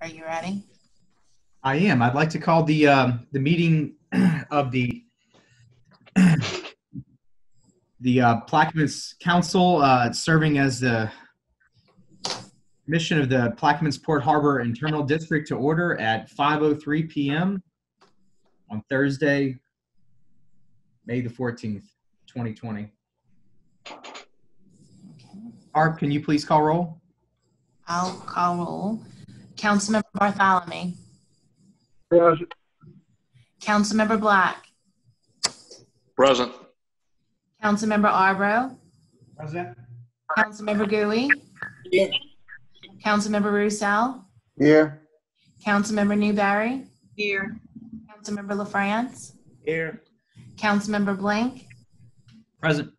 Are you ready? I am. I'd like to call the meeting of the Plaquemines Council, serving as the mission of the Plaquemines Port Harbor and Terminal District to order at 5:03 p.m. on Thursday, May the 14th, 2020. Barb, can you please call roll? I'll call roll. Councilmember Bartholomew. Present. Councilmember Black. Present. Councilmember Arbro. Present. Councilmember Gooey. Here. Councilmember Roussel. Here. Councilmember Newberry. Here. Councilmember LaFrance. Here. Councilmember Blink. Present.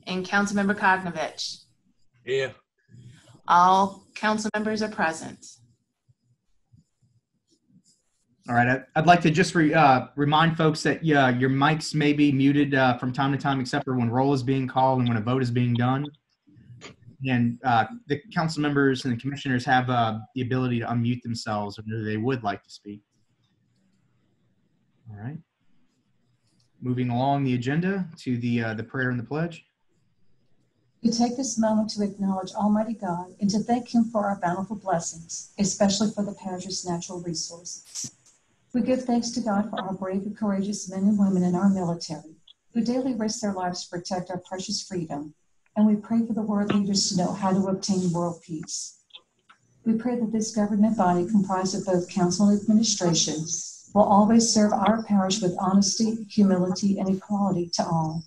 And Councilmember Kognovich. Here. All council members are present. All right. I'd like to just remind folks that your mics may be muted from time to time, except for when roll is being called and when a vote is being done. And the council members and the commissioners have the ability to unmute themselves if they would like to speak. All right. Moving along the agenda to the prayer and the pledge. We take this moment to acknowledge Almighty God and to thank Him for our bountiful blessings, especially for the parish's natural resources. We give thanks to God for our brave and courageous men and women in our military who daily risk their lives to protect our precious freedom, and we pray for the world leaders to know how to obtain world peace. We pray that this government body, comprised of both council and administration, will always serve our parish with honesty, humility, and equality to all.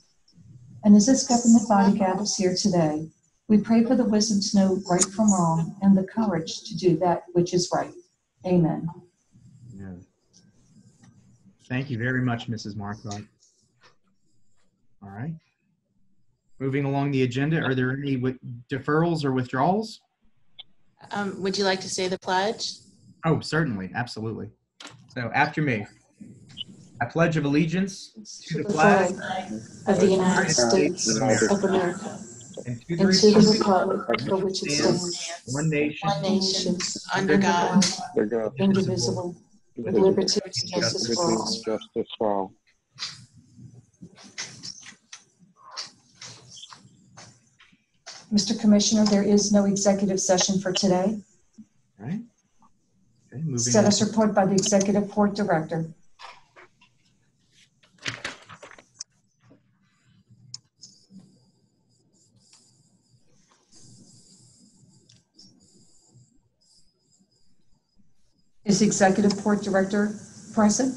And as this government body gathers here today, we pray for the wisdom to know right from wrong and the courage to do that which is right. Amen. Yeah. Thank you very much, Mrs. Marquardt. All right. Moving along the agenda, are there any deferrals or withdrawals? Would you like to say the pledge? Oh, certainly. Absolutely. So after me. I pledge of allegiance to the flag of the United States of America and and to the republic for which it stands, one nation, under God, indivisible, with liberty and justice for all. Mr. Commissioner, there is no executive session for today. All right. Okay, moving Status on. report by the Executive Port Director. Is the Executive Port Director present?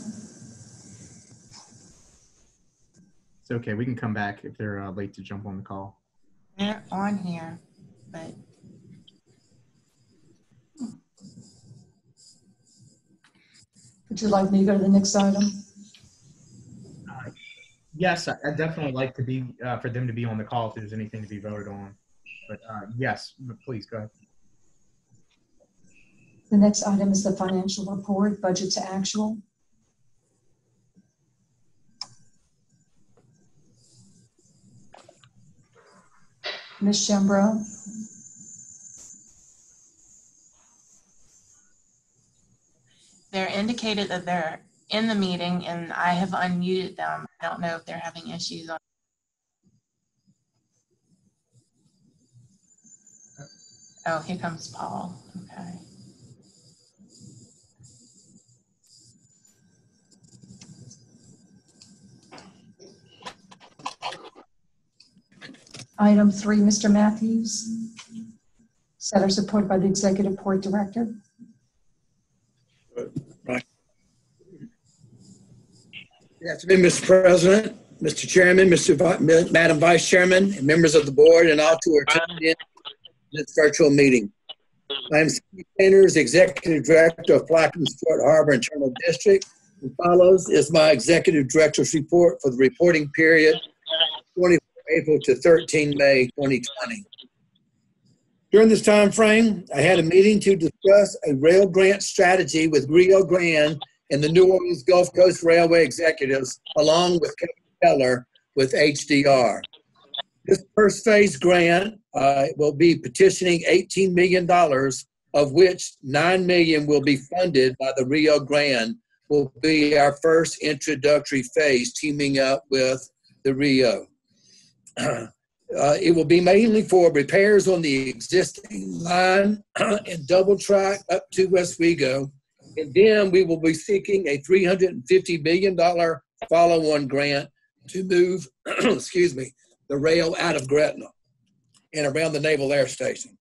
It's okay. We can come back if they're late to jump on the call. They're on here, but Would you like me to go to the next item? Yes, I'd definitely like to be for them to be on the call if there's anything to be voted on. But yes, but please go ahead. The next item is the financial report, budget to actual. Ms. Shambro. they're indicated that they're in the meeting and I have unmuted them. I don't know if they're having issues on. Oh, here comes Paul. Okay. Item 3, Mr. Matthews. Set or supported by the Executive Port Director. Right. Good afternoon, Mr. President, Mr. Chairman, Madam Vice Chairman, and members of the board, and all who are tuned in to this virtual meeting. I am Steve Sanders, Executive Director of Plaquemines Port Harbor and Terminal District. As follows is my Executive Director's report for the reporting period 24 April to 13 May 2020. During this time frame, I had a meeting to discuss a rail grant strategy with Rio Grande and the New Orleans Gulf Coast Railway executives, along with Kevin Keller with HDR. This first phase grant will be petitioning $18 million of which $9 million will be funded by the Rio Grande, will be our first introductory phase, teaming up with the Rio. It will be mainly for repairs on the existing line and double track up to Westwego. And then we will be seeking a $350 million follow-on grant to move, excuse me, the rail out of Gretna and around the Naval Air Station.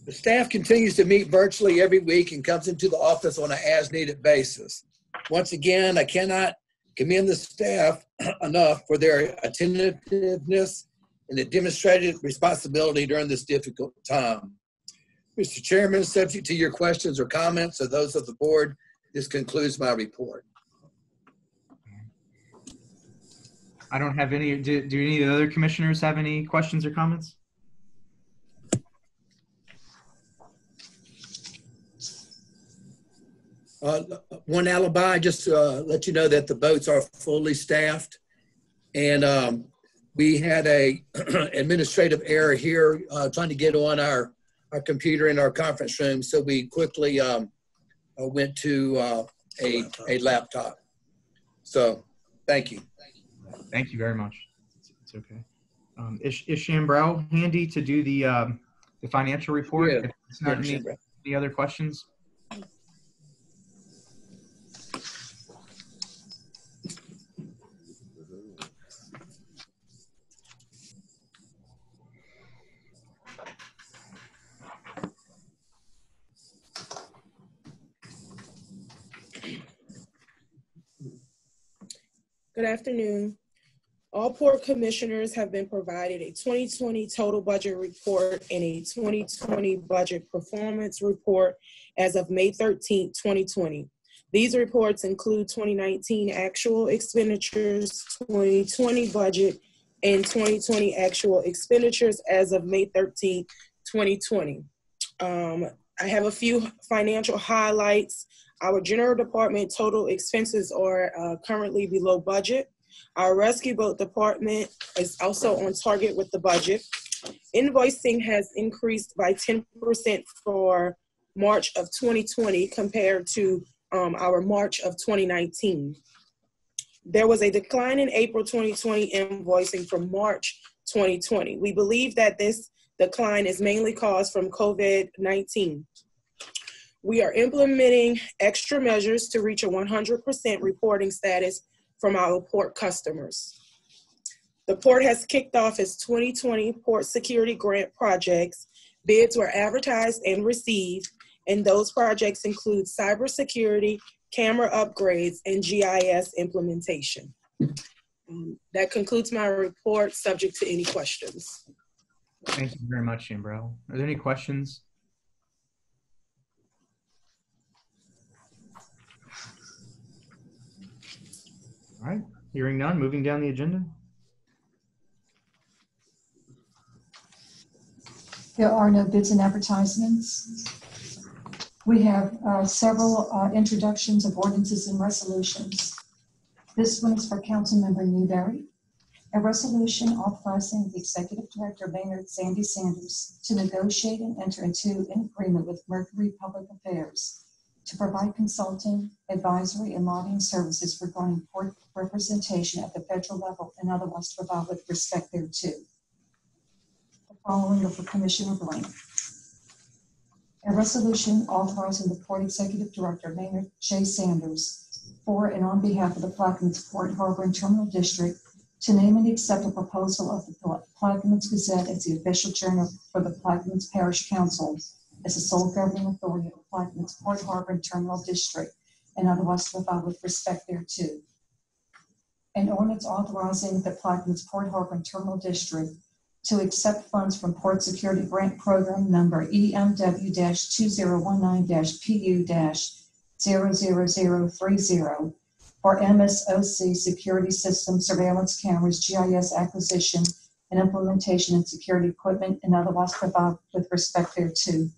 The staff continues to meet virtually every week and comes into the office on an as-needed basis. Once again, I cannot commend the staff enough for their attentiveness and the demonstrated responsibility during this difficult time. Mr. Chairman, subject to your questions or comments or those of the board, this concludes my report. I don't have any. Do any of the other commissioners have any questions or comments? One alibi, just to let you know that the boats are fully staffed. And we had a administrative error here trying to get on our computer in our conference room. So we quickly went to a laptop. So thank you. Thank you very much. It's okay. Is Shambrell handy to do the financial report? Yeah. If it's not any other questions? Good afternoon. All port commissioners have been provided a 2020 total budget report and a 2020 budget performance report as of May 13, 2020. These reports include 2019 actual expenditures, 2020 budget, and 2020 actual expenditures as of May 13, 2020. I have a few financial highlights. Our general department total expenses are currently below budget. Our rescue boat department is also on target with the budget. Invoicing has increased by 10% for March of 2020 compared to our March of 2019. There was a decline in April 2020 invoicing from March 2020. We believe that this decline is mainly caused from COVID-19. We are implementing extra measures to reach a 100% reporting status from our port customers. The port has kicked off its 2020 Port Security Grant projects. Bids were advertised and received, and those projects include cybersecurity, camera upgrades, and GIS implementation. That concludes my report, subject to any questions. Thank you very much, Shambrell. Are there any questions? All right, hearing none, moving down the agenda. There are no bids and advertisements. We have several introductions of ordinances and resolutions. This one is for Councilmember Newberry. A resolution authorizing the Executive Director, Maynard Sandy Sanders, to negotiate and enter into an agreement with Mercury Public Affairs to provide consulting, advisory, and lobbying services regarding port representation at the federal level and otherwise to provide with respect thereto. The following are for Commissioner Blaine. A resolution authorizing the Port Executive Director, Maynard J. Sanders, for and on behalf of the Plaquemines Port Harbor and Terminal District to name and accept a proposal of the Plaquemines Gazette as the official journal for the Plaquemines Parish Council as the sole governing authority of the Plaquemines Port Harbor and Terminal District and otherwise to provide with respect thereto. An ordinance authorizing the Plaquemines Port Harbor and Terminal District to accept funds from Port Security Grant Program number EMW-2019-PU-00030 for MSOC security system surveillance cameras, GIS acquisition and implementation and security equipment and otherwise provide with respect thereto.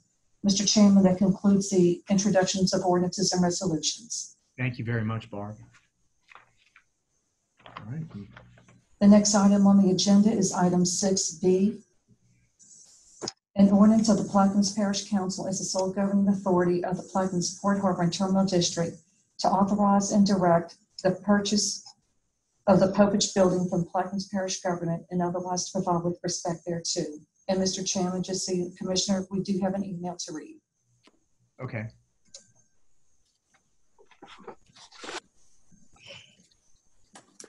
Mr. Chairman, that concludes the introductions of ordinances and resolutions. Thank you very much, Barb. All right. The next item on the agenda is item 6B. An ordinance of the Plaquemines Parish Council as the sole governing authority of the Plaquemines Port Harbor and Terminal District to authorize and direct the purchase of the Popich building from Plaquemines Parish government and otherwise to provide with respect thereto. And Mr. Chairman, just so you, Commissioner, we do have an email to read. Okay.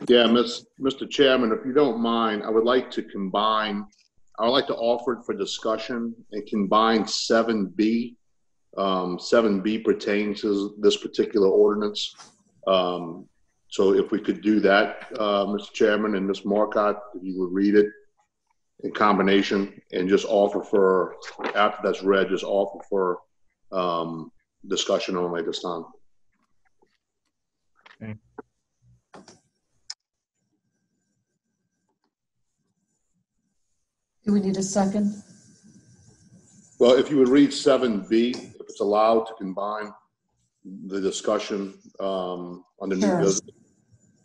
Yeah, Mr. Chairman, if you don't mind, I would like to offer it for discussion and combine 7B. 7B pertains to this particular ordinance. So if we could do that, Mr. Chairman, and Ms. Marcotte, if you would read it in combination and just offer for, after that's read, just offer for discussion only this time. Okay. Do we need a second? Well, if you would read 7B, if it's allowed to combine the discussion on the new Sure. business.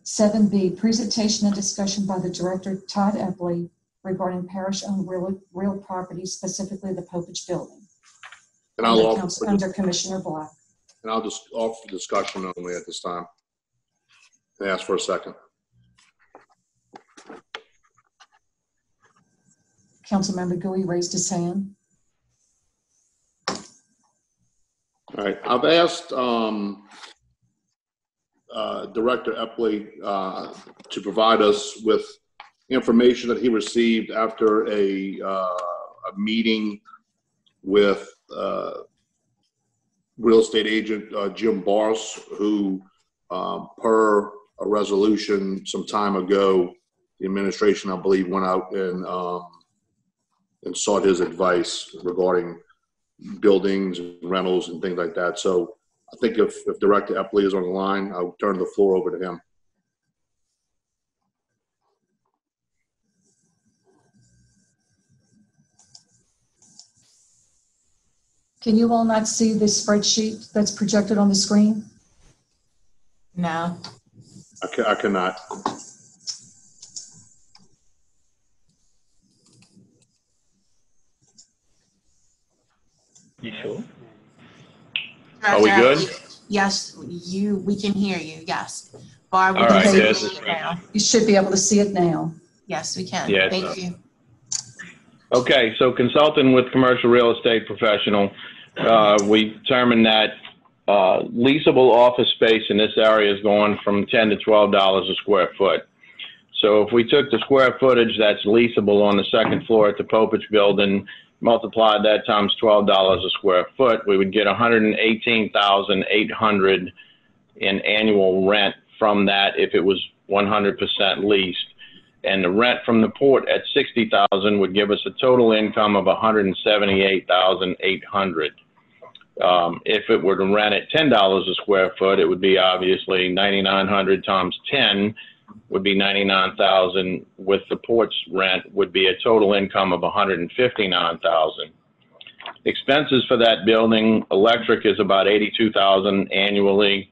7B, presentation and discussion by the Director, Todd Epley, regarding parish-owned real property, specifically the Popich building. And I'll offer Under Commissioner Black. And I'll just offer for discussion only at this time. And ask for a second. Councilmember Gui raised his hand. All right, I've asked Director Epley to provide us with information that he received after a meeting with real estate agent Jim Boss, who per a resolution some time ago, the administration, I believe, went out and sought his advice regarding buildings and rentals and things like that. So I think if Director Epley is on the line, I'll turn the floor over to him. Can you all not see this spreadsheet that's projected on the screen? No. I cannot. You sure? Are we good? Yes, we can hear you. Yes. Barb, we All can right, see yes, you it's now. You should be able to see it now. Yes, we can. Yes. Thank you. Okay, so consulting with commercial real estate professional, we determined that leasable office space in this area is going from $10 to $12 a square foot. So if we took the square footage that's leasable on the second floor at the Popich building, multiplied that times $12 a square foot, we would get $118,800 in annual rent from that if it was 100% leased. And the rent from the port at $60,000 would give us a total income of $178,800. If it were to rent at $10 a square foot, it would be obviously $9,900 times 10 would be $99,000. With the port's rent would be a total income of $159,000. Expenses for that building, electric is about $82,000 annually.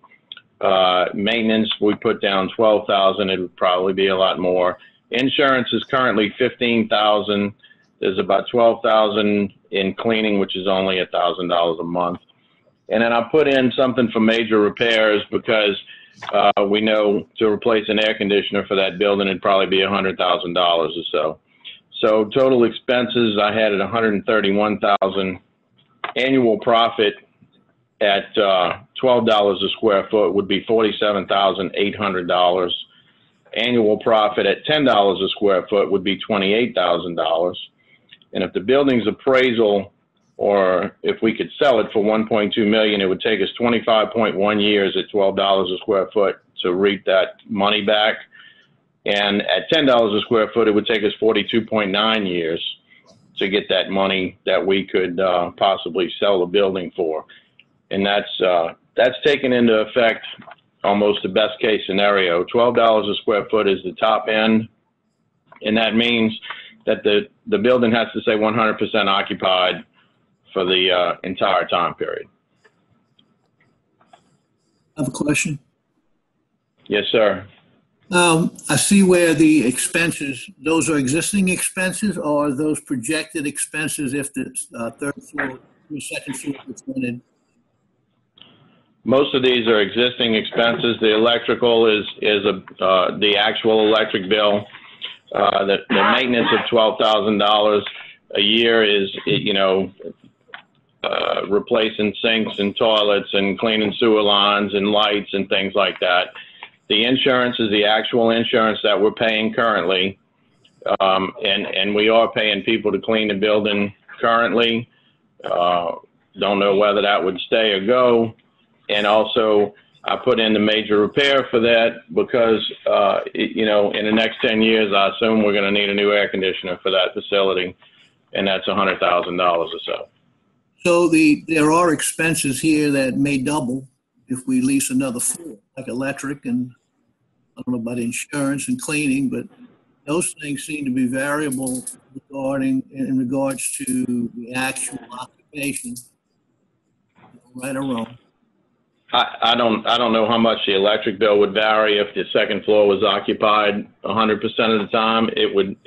Maintenance, we put down $12,000. It would probably be a lot more. Insurance is currently $15,000. There's about $12,000 in cleaning, which is only $1,000 a month. And then I put in something for major repairs because we know to replace an air conditioner for that building, it'd probably be $100,000 or so. So total expenses, I had at $131,000. Annual profit at $12 a square foot would be $47,800. Annual profit at $10 a square foot would be $28,000. And if the building's appraisal, or if we could sell it for $1.2 million, it would take us 25.1 years at $12 a square foot to reap that money back. And at $10 a square foot, it would take us 42.9 years to get that money that we could possibly sell the building for. And that's taken into effect almost the best case scenario. $12 a square foot is the top end, and that means that the building has to stay 100% occupied for the entire time period. I have a question. Yes, sir. I see where the expenses, those are existing expenses, or are those projected expenses if the third floor, the second floor is rented? Most of these are existing expenses. The electrical is the actual electric bill. The maintenance of $12,000 a year is, replacing sinks and toilets and cleaning sewer lines and lights and things like that. The insurance is the actual insurance that we're paying currently, and we are paying people to clean the building currently. Don't know whether that would stay or go. And also, I put in the major repair for that because, in the next 10 years, I assume we're going to need a new air conditioner for that facility, and that's $100,000 or so. So there are expenses here that may double if we lease another floor, like electric and I don't know about insurance and cleaning, but those things seem to be variable in regards to the actual occupation, right or wrong. I don't know how much the electric bill would vary if the second floor was occupied 100% of the time. It would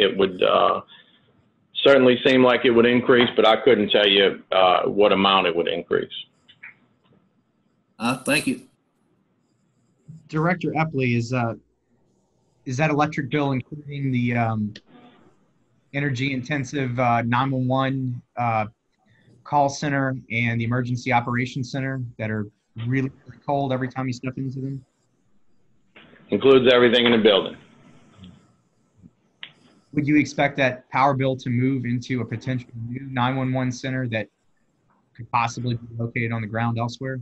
certainly seem like it would increase, but I couldn't tell you what amount it would increase. Thank you. Director Epley, is that electric bill including the energy intensive 911 call center and the emergency operations center that are really, really cold every time you step into them? Includes everything in the building. Would you expect that power bill to move into a potential new 911 center that could possibly be located on the ground elsewhere?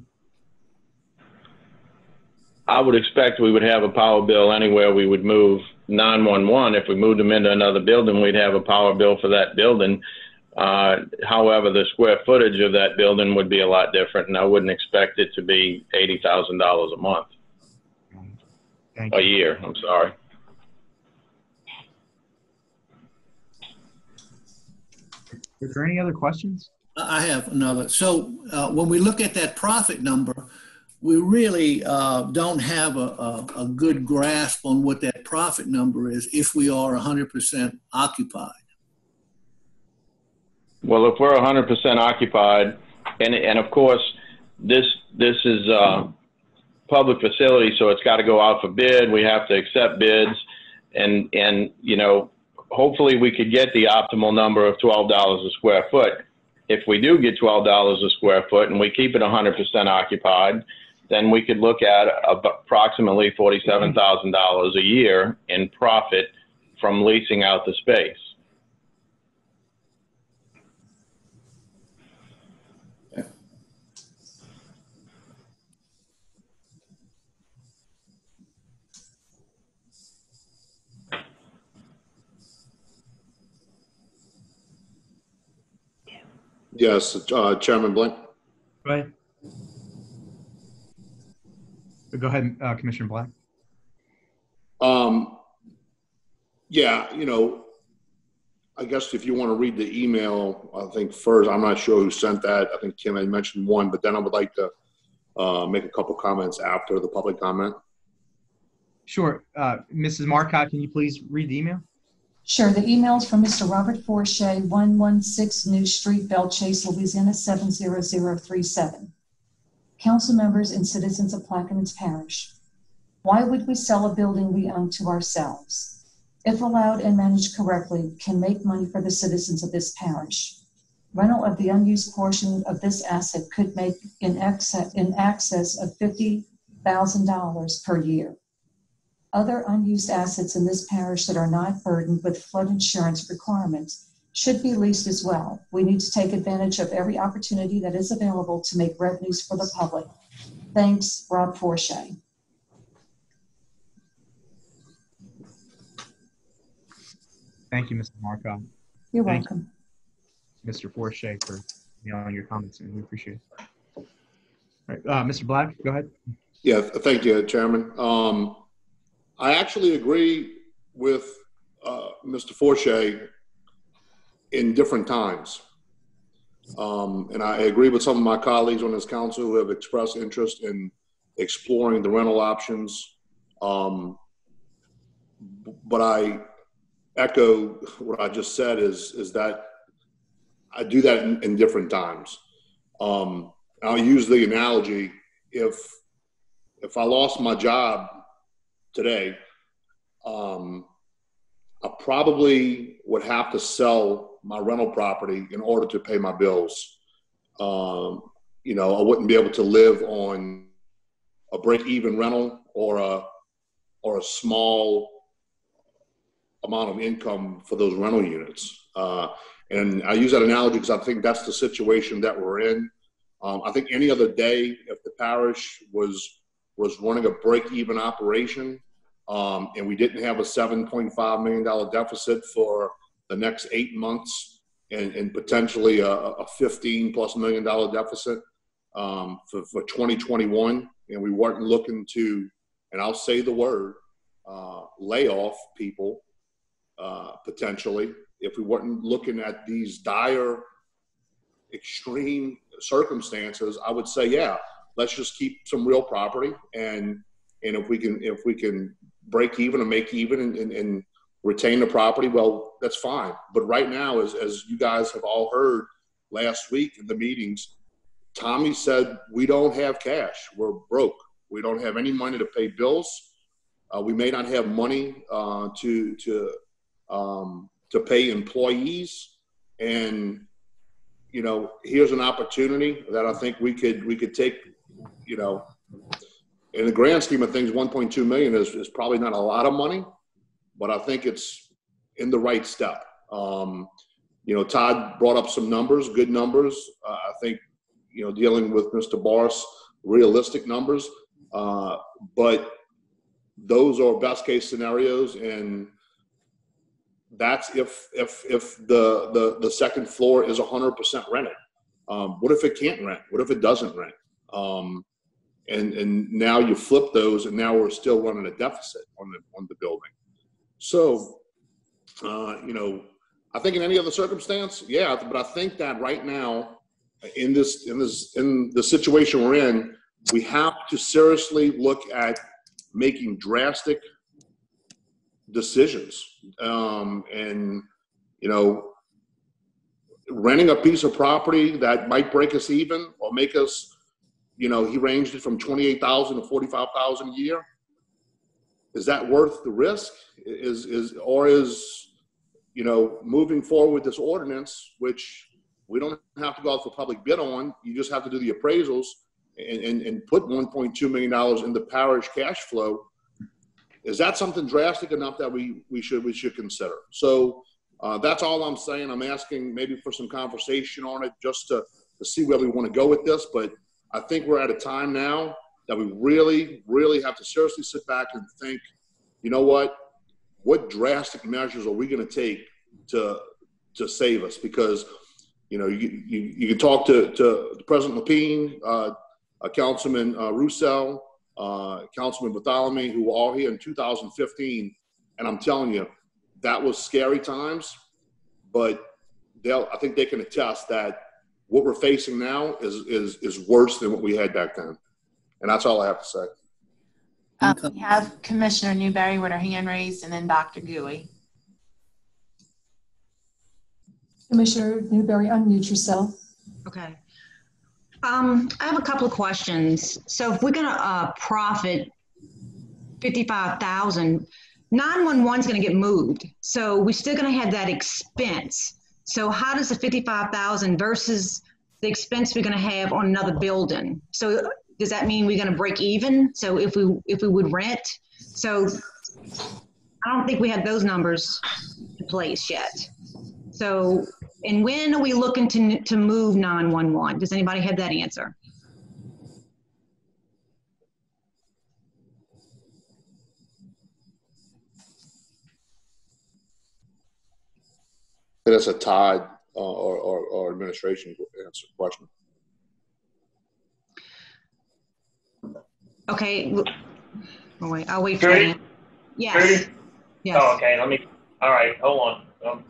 I would expect we would have a power bill anywhere we would move 911. If we moved them into another building, we'd have a power bill for that building. However, the square footage of that building would be a lot different, and I wouldn't expect it to be $80,000 a month. A year, I'm sorry. Is there any other questions? I have another. So when we look at that profit number, we really don't have a good grasp on what that profit number is if we are 100% occupied. Well, if we're 100% occupied, and of course, this is a public facility, so it's got to go out for bid. We have to accept bids, and hopefully we could get the optimal number of $12 a square foot. If we do get $12 a square foot and we keep it 100% occupied, then we could look at approximately $47,000 a year in profit from leasing out the space. Yes, Chairman Blank. Go ahead. Go ahead, Commissioner Black. Yeah, I guess if you want to read the email, I think first, I'm not sure who sent that. I think Kim had mentioned one, but then I would like to make a couple comments after the public comment. Sure. Mrs. Marcotte, can you please read the email? Sure. The email's from Mr. Robert Forshey, 116 New Street, Belle Chase, Louisiana, 70037. Council members and citizens of Plaquemines Parish. Why would we sell a building we own to ourselves? If allowed and managed correctly, can make money for the citizens of this parish. Rental of the unused portion of this asset could make in excess of $50,000 per year. Other unused assets in this parish that are not burdened with flood insurance requirements should be leased as well. We need to take advantage of every opportunity that is available to make revenues for the public. Thanks, Rob Forshey. Thank you, Mr. Marcotte. You're welcome. Mr. Forshey, for your comments, and we appreciate it. All right, Mr. Black, go ahead. Yeah, thank you, Chairman. I actually agree with Mr. Forshey in different times. And I agree with some of my colleagues on this council who have expressed interest in exploring the rental options. but I echo what I just said is that I do that in different times. I'll use the analogy, if I lost my job today, I probably would have to sell my rental property in order to pay my bills. You know, I wouldn't be able to live on a break-even rental or a small amount of income for those rental units. And I use that analogy because I think that's the situation that we're in. I think any other day, if the parish was running a break-even operation, and we didn't have a $7.5 million deficit for the next 8 months, and potentially a $15+ million deficit for 2021, and we weren't looking to, and I'll say the word, lay off people potentially, if we weren't looking at these dire, extreme circumstances, I would say, yeah, let's just keep some real property, and if we can break even or make even and retain the property, well, that's fine. But right now, as you guys have all heard last week in the meetings, Tommy said we don't have cash. We're broke. We don't have any money to pay bills. We may not have money to pay employees, and you know, here's an opportunity that I think we could take. You know, in the grand scheme of things, 1.2 million is probably not a lot of money, but I think it's in the right step. You know, Todd brought up some numbers, good numbers. I think, you know, dealing with Mr. Boris, realistic numbers, but those are best case scenarios, and that's if the second floor is 100% rented. What if it can't rent? What if it doesn't rent? And now you flip those, and now we're still running a deficit on the building. So, you know, I think in any other circumstance, yeah, but I think that right now, in the situation we're in, we have to seriously look at making drastic decisions. And, you know, renting a piece of property that might break us even or make us, you know, he ranged it from $28,000 to $45,000 a year. Is that worth the risk? Is you know, moving forward with this ordinance, which we don't have to go out for public bid on, you just have to do the appraisals and put $1.2 million in the parish cash flow. Is that something drastic enough that we should consider? So that's all I'm saying. I'm asking maybe for some conversation on it, just to see where we want to go with this. But I think we're at a time now that we really, really have to seriously sit back and think, you know what drastic measures are we going to take to save us? Because, you know, you can talk to President Lapine, Councilman Roussel, Councilman Bartholomew, who were all here in 2015, and I'm telling you, that was scary times, but I think they can attest that what we're facing now is worse than what we had back then. And that's all I have to say. We have Commissioner Newberry with her hand raised, and then Dr. Gouy. Commissioner Newberry, unmute yourself. Okay. I have a couple of questions. So if we're going to profit $55,000, 911 is going to get moved. So we're still going to have that expense. So how does the $55,000 versus the expense we're going to have on another building? So does that mean we're going to break even? So if we would rent, so I don't think we have those numbers in place yet. So, and when are we looking to move 911? Does anybody have that answer? That's a Todd or administration answer question. Okay. Oh, wait, I'll wait for that. Yes. Yes. Oh, okay. All right. Hold on.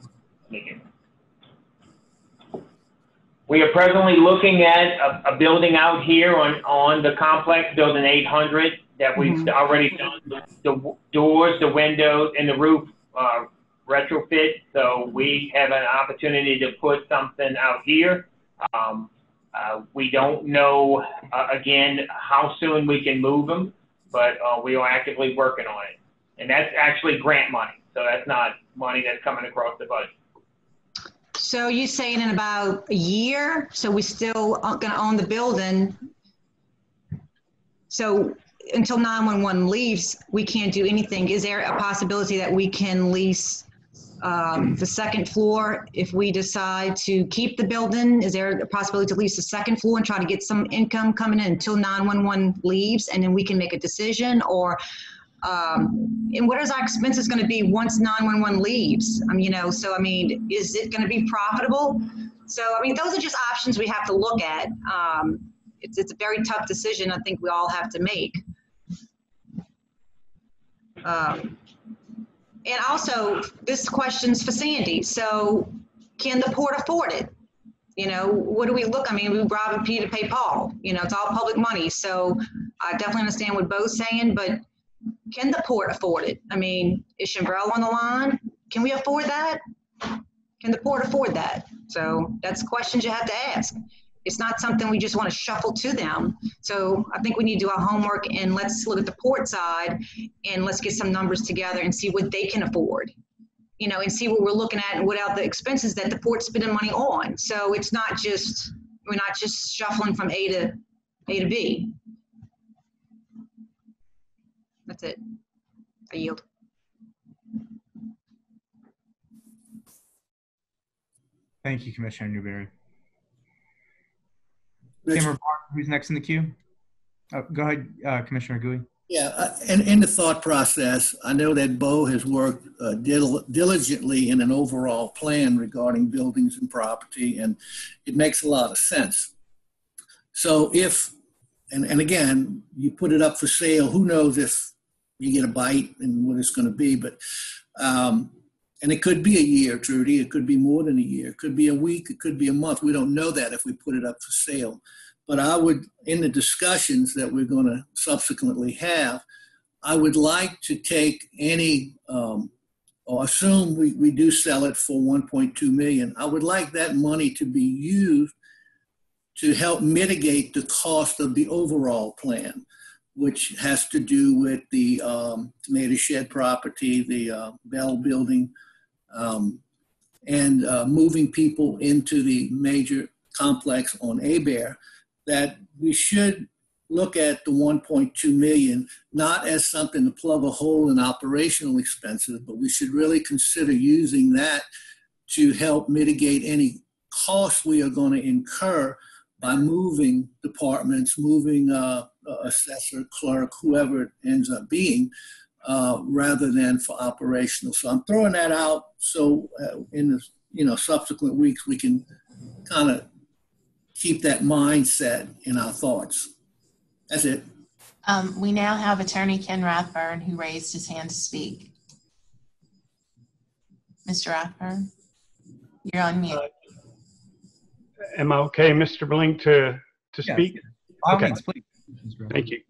We are presently looking at a building out here on the complex, building 800. that we've already done the doors, the windows, and the roof retrofit. So we have an opportunity to put something out here. We don't know, again, how soon we can move them, but we are actively working on it. And that's actually grant money. So that's not money that's coming across the budget. So you're saying in about a year, so we still aren't going to own the building. So until 911 leaves, we can't do anything. Is there a possibility that we can lease the second floor if we decide to keep the building? Is there a possibility to lease the second floor and try to get some income coming in until 911 leaves, and then we can make a decision? Or and what is our expenses going to be once 911 leaves? So I mean, is it going to be profitable? So I mean, those are just options we have to look at. It's a very tough decision I think we all have to make. And also, this question's for Sandy. So can the port afford it? What do we look? I mean, we rob Peter to pay Paul. It's all public money. So I definitely understand what Bo's saying, but can the port afford it? I mean, is Chambrel on the line? Can we afford that? Can the port afford that? So that's questions you have to ask. It's not something we just want to shuffle to them. So I think we need to do our homework, and let's look at the port side and let's get some numbers together and see what they can afford, and see what we're looking at and what are the expenses that the port's spending money on. So it's not just, we're not just shuffling from A to B. That's it. I yield. Thank you, Commissioner Newberry. Tamara, who's next in the queue? Oh, go ahead, Commissioner Gui. Yeah, and in the thought process, I know that Bo has worked diligently in an overall plan regarding buildings and property, and it makes a lot of sense. So if, and again, you put it up for sale, who knows if you get a bite and what it's going to be, but, and it could be a year, Trudy, it could be more than a year, it could be a week, it could be a month. We don't know that if we put it up for sale. But I would, in the discussions that we're going to subsequently have, I would like to take any, or assume we do sell it for $1.2 million. I would like that money to be used to help mitigate the cost of the overall plan, which has to do with the tomato shed property, the Bell building, and moving people into the major complex on Abear. That we should look at the 1.2 million not as something to plug a hole in operational expenses, but we should really consider using that to help mitigate any costs we are going to incur by moving departments, moving assessor, clerk, whoever it ends up being, rather than for operational. So I'm throwing that out so in the subsequent weeks we can kind of keep that mindset in our thoughts. That's it. We now have Attorney Ken Rathburn, who raised his hand to speak. Mr. Rathburn, you're on mute. Am I okay, Mr. Blink, to speak? Okay. Please. Thank you.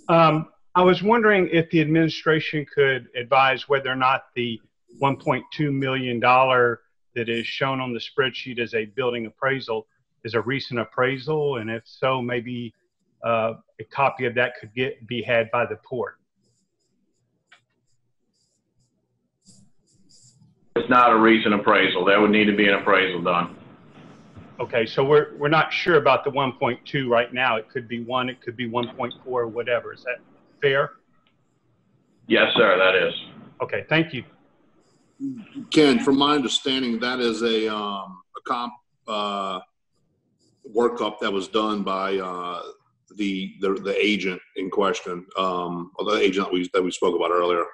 I was wondering if the administration could advise whether or not the $1.2 million that is shown on the spreadsheet as a building appraisal is a recent appraisal, and if so, maybe a copy of that could be had by the port. It's not a recent appraisal. There would need to be an appraisal done. Okay, so we're not sure about the 1.2 right now. It could be 1, it could be 1.4, or whatever. Is that fair? Yes, sir, that is. Okay, thank you. Ken, from my understanding, that is a comp workup that was done by the agent in question, or the agent that we spoke about earlier,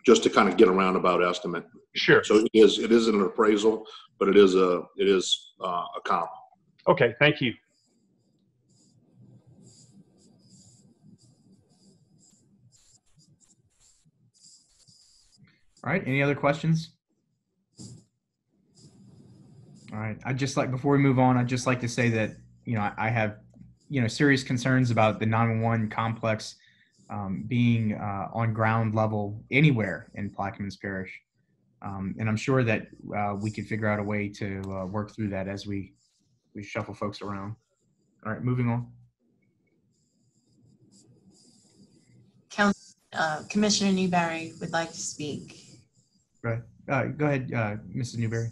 just to kind of get a roundabout estimate. Sure. So it is an appraisal, but it is a comp. Okay, thank you. All right, any other questions? All right, before we move on, I'd just like to say that, I have, serious concerns about the 911 complex being on ground level anywhere in Plaquemines Parish. And I'm sure that we can figure out a way to work through that as we shuffle folks around. All right, moving on. Commissioner Newberry would like to speak. Right. Go ahead, Mrs. Newberry.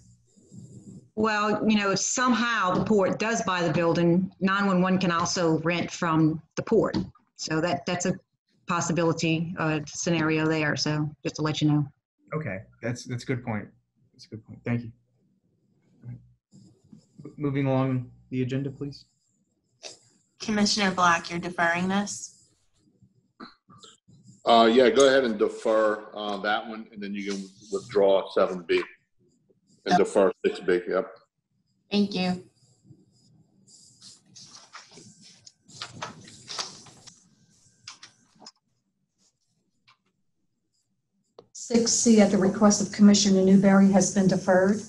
Well, if somehow the port does buy the building, 911 can also rent from the port. So that's a possibility scenario there. So just to let you know. Okay, that's a good point. That's a good point. Thank you. Right. Moving along the agenda, please. Commissioner Black, you're deferring this? Yeah, go ahead and defer that one, and then you can withdraw 7B and defer 6B. Yep. Thank you. Six C at the request of Commissioner Newberry has been deferred.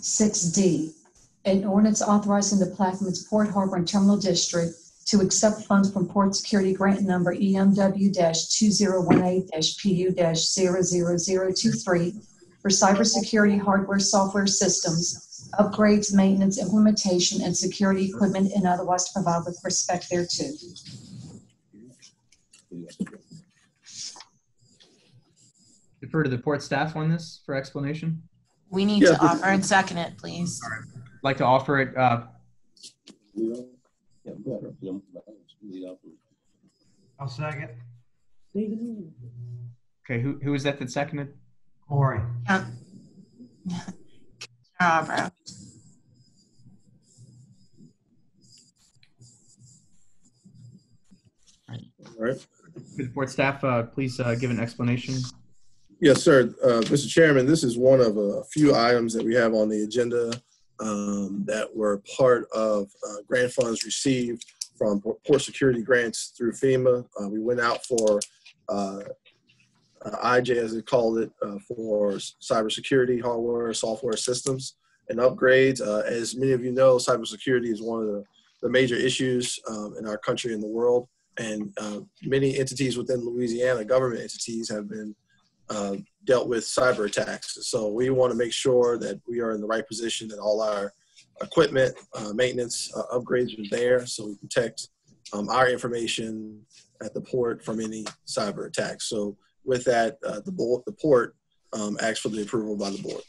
6D, an ordinance authorizing the Plaquemines Port Harbor and Terminal District to accept funds from Port Security Grant Number EMW-2018-PU-00023 for cybersecurity hardware software systems, upgrades, maintenance, implementation, and security equipment, and otherwise to provide with respect thereto. Defer to the port staff on this for explanation. We need to offer and second it, please. All right. I'd like to offer it. I'll second. Okay, who is that seconded? Corey. Commissioner Arbro. All right. Could the port staff please give an explanation? Yes, sir. Mr. Chairman, this is one of a few items that we have on the agenda that were part of grant funds received from port security grants through FEMA. We went out for IJ, as they called it, for cybersecurity hardware, software systems, and upgrades. As many of you know, cybersecurity is one of the major issues in our country and the world. And many entities within Louisiana, government entities, have been dealt with cyber attacks. So we want to make sure that we are in the right position, that all our equipment, maintenance, upgrades are there, so we protect our information at the port from any cyber attacks. So with that, the port asks for the approval by the board.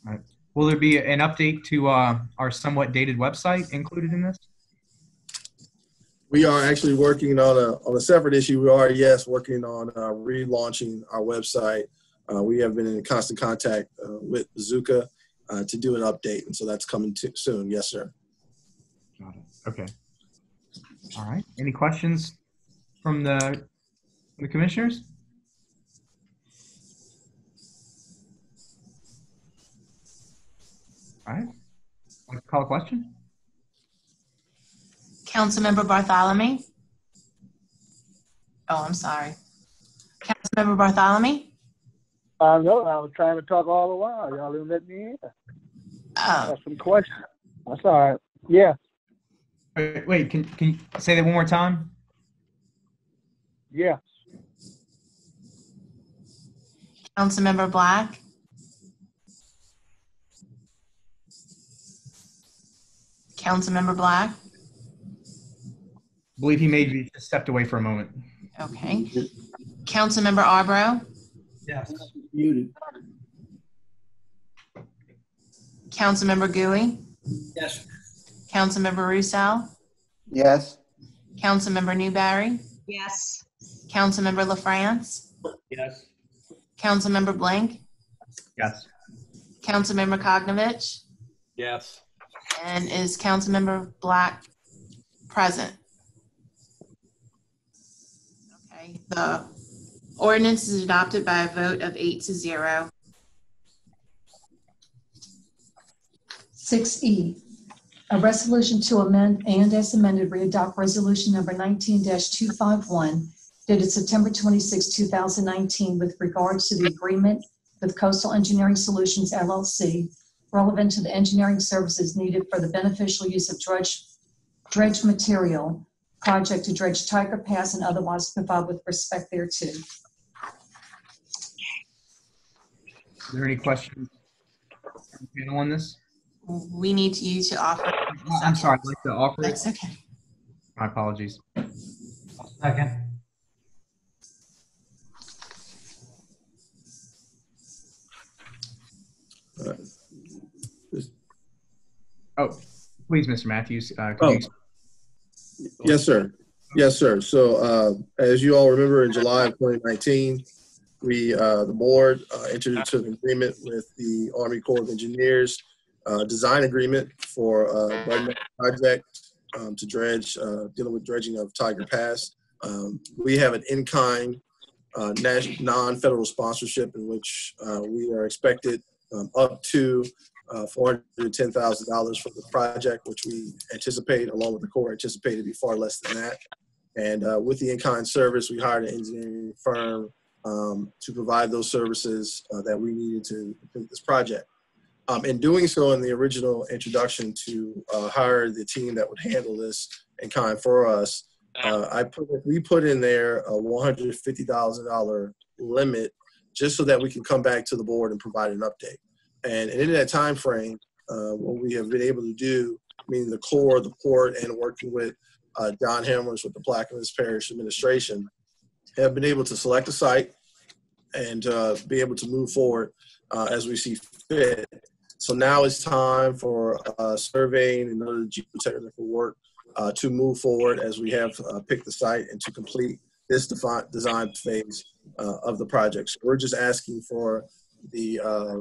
All right. Will there be an update to our somewhat dated website included in this? We are actually working on a separate issue. We are, yes, working on relaunching our website. We have been in constant contact with Bazooka to do an update, and so that's coming soon. Yes, sir. Got it. Okay. All right. Any questions from the commissioners? All right. Want to call a question? Councilmember Bartholomew. Oh, I'm sorry. Councilmember Bartholomew? No, I was trying to talk all the while. Y'all didn't let me in. Oh. I have some questions. That's all right. Yeah. Wait, can you say that one more time? Yeah. Councilmember Black? Councilmember Black? I believe he maybe just stepped away for a moment. Okay. Councilmember Arbro? Yes. Muted. Councilmember Gooey? Yes. Councilmember Roussel? Yes. Councilmember Newberry? Yes. Councilmember LaFrance? Yes. Councilmember Blink? Yes. Councilmember Kognovich? Yes. And is Councilmember Black present? Okay. The ordinance is adopted by a vote of 8-0. 6E, a resolution to amend and as amended readopt resolution number 19-251 dated September 26, 2019 with regards to the agreement with Coastal Engineering Solutions LLC relevant to the engineering services needed for the beneficial use of dredge material project to dredge Tiger Pass and otherwise provide with respect thereto. Are there any questions from the panel on this? We need you to offer. I'm sorry, I'd like to offer it. That's okay. My apologies. Second. Oh, please, Mr. Matthews. Could Oh. you Yes, sir. Yes, sir. So as you all remember, in July of 2019, the board entered into an agreement with the Army Corps of Engineers, design agreement for a Bud project to dredge, dealing with dredging of Tiger Pass. We have an in-kind non-federal sponsorship in which we are expected up to $410,000 for the project, which we anticipate, along with the Corps, anticipate to be far less than that. And with the in-kind service, we hired an engineering firm to provide those services that we needed to complete this project. In doing so, in the original introduction to hire the team that would handle this in-kind for us, we put in there a $150,000 limit just so that we can come back to the board and provide an update. And in that time frame, what we have been able to do, meaning the Corps, the port, and working with John Hamlers with the Plaquemines Parish Administration, have been able to select a site and be able to move forward as we see fit. So now it's time for surveying and other geotechnical work to move forward as we have picked the site and to complete this design phase of the project. So we're just asking for the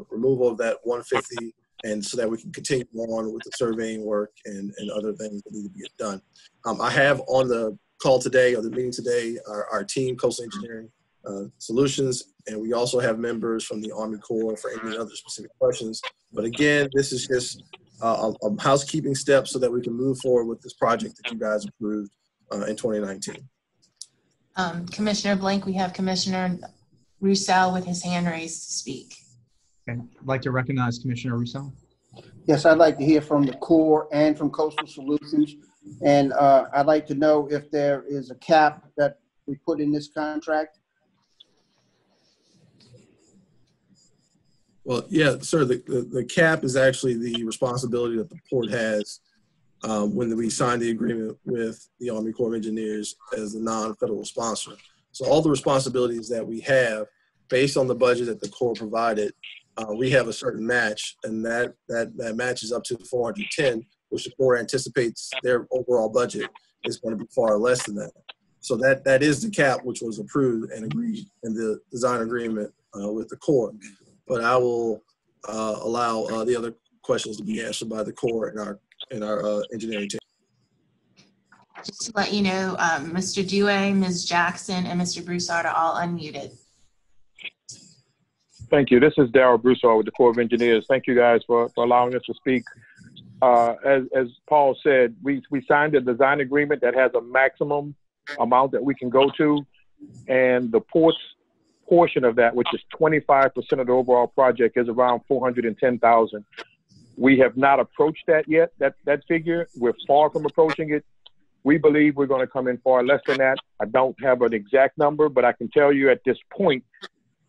removal of that 150, and so that we can continue on with the surveying work and other things that need to be done. I have on the call today, or the meeting today, our team, Coastal Engineering Solutions, and we also have members from the Army Corps for any other specific questions. But again, this is just a housekeeping step so that we can move forward with this project that you guys approved in 2019. Commissioner Blank, we have Commissioner Roussel with his hand raised to speak. Okay. I'd like to recognize Commissioner Roussel. Yes, I'd like to hear from the Corps and from Coastal Solutions. And I'd like to know if there is a cap that we put in this contract. Well, yeah, sir, the cap is actually the responsibility that the port has when we signed the agreement with the Army Corps of Engineers as the non-federal sponsor. So all the responsibilities that we have based on the budget that the Corps provided, we have a certain match, and that match is up to 410, which the Corps anticipates their overall budget is going to be far less than that. So that is the cap which was approved and agreed in the design agreement with the Corps. But I will allow the other questions to be answered by the Corps and our engineering team. Just to let you know, Mr. Dewey, Ms. Jackson, and Mr. Broussard are all unmuted. Thank you. This is Darryl Broussard with the Corps of Engineers. Thank you guys for allowing us to speak. As Paul said, we signed a design agreement that has a maximum amount that we can go to, and the port's portion of that, which is 25% of the overall project, is around $410,000. We have not approached that yet, that figure. We're far from approaching it. We believe we're going to come in far less than that. I don't have an exact number, but I can tell you at this point,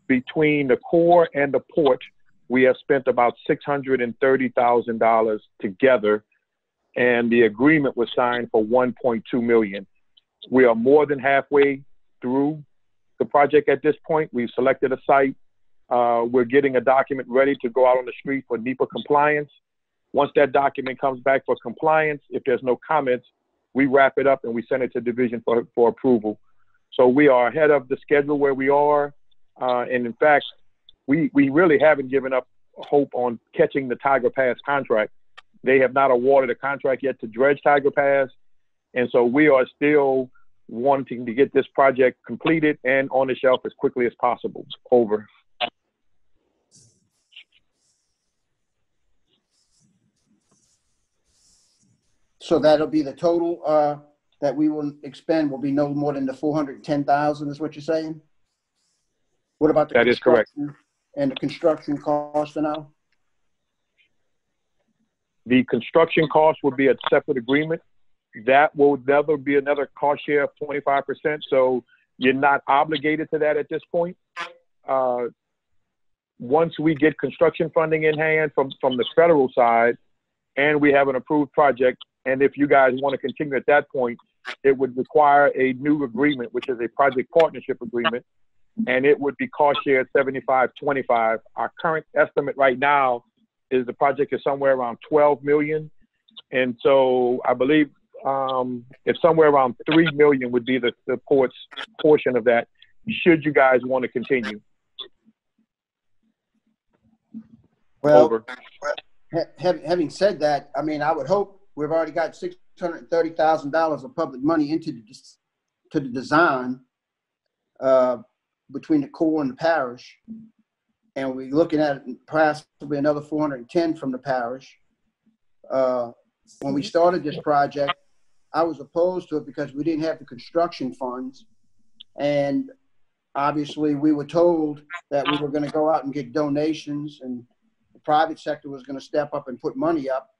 between the Corps and the port, we have spent about $630,000 together, and the agreement was signed for $1.2 million. We are more than halfway through the project at this point. We've selected a site. We're getting a document ready to go out on the street for NEPA compliance. Once that document comes back for compliance, if there's no comments, we wrap it up and we send it to division for approval. So we are ahead of the schedule where we are. And in fact, we really haven't given up hope on catching the Tiger Pass contract. They have not awarded a contract yet to dredge Tiger Pass. And so we are still wanting to get this project completed and on the shelf as quickly as possible. Over. So that'll be the total that we will expend will be no more than the 410,000 is what you're saying? What about the That is correct. And the construction cost now? The construction cost would be a separate agreement. that will never be another cost share of 25%. So you're not obligated to that at this point. Once we get construction funding in hand from the federal side, and we have an approved project, and if you guys want to continue at that point, it would require a new agreement, which is a project partnership agreement, and it would be cost shared 75-25. Our current estimate right now is the project is somewhere around 12 million. And so I believe it's somewhere around 3 million would be the port's portion of that, should you guys want to continue. Well, Over. Having said that, I mean, I would hope we've already got $630,000 of public money into the design between the Corps and the parish, and we're looking at possibly another 410 from the parish. When we started this project, I was opposed to it because we didn't have the construction funds, and obviously we were told that we were going to go out and get donations, and the private sector was going to step up and put money up.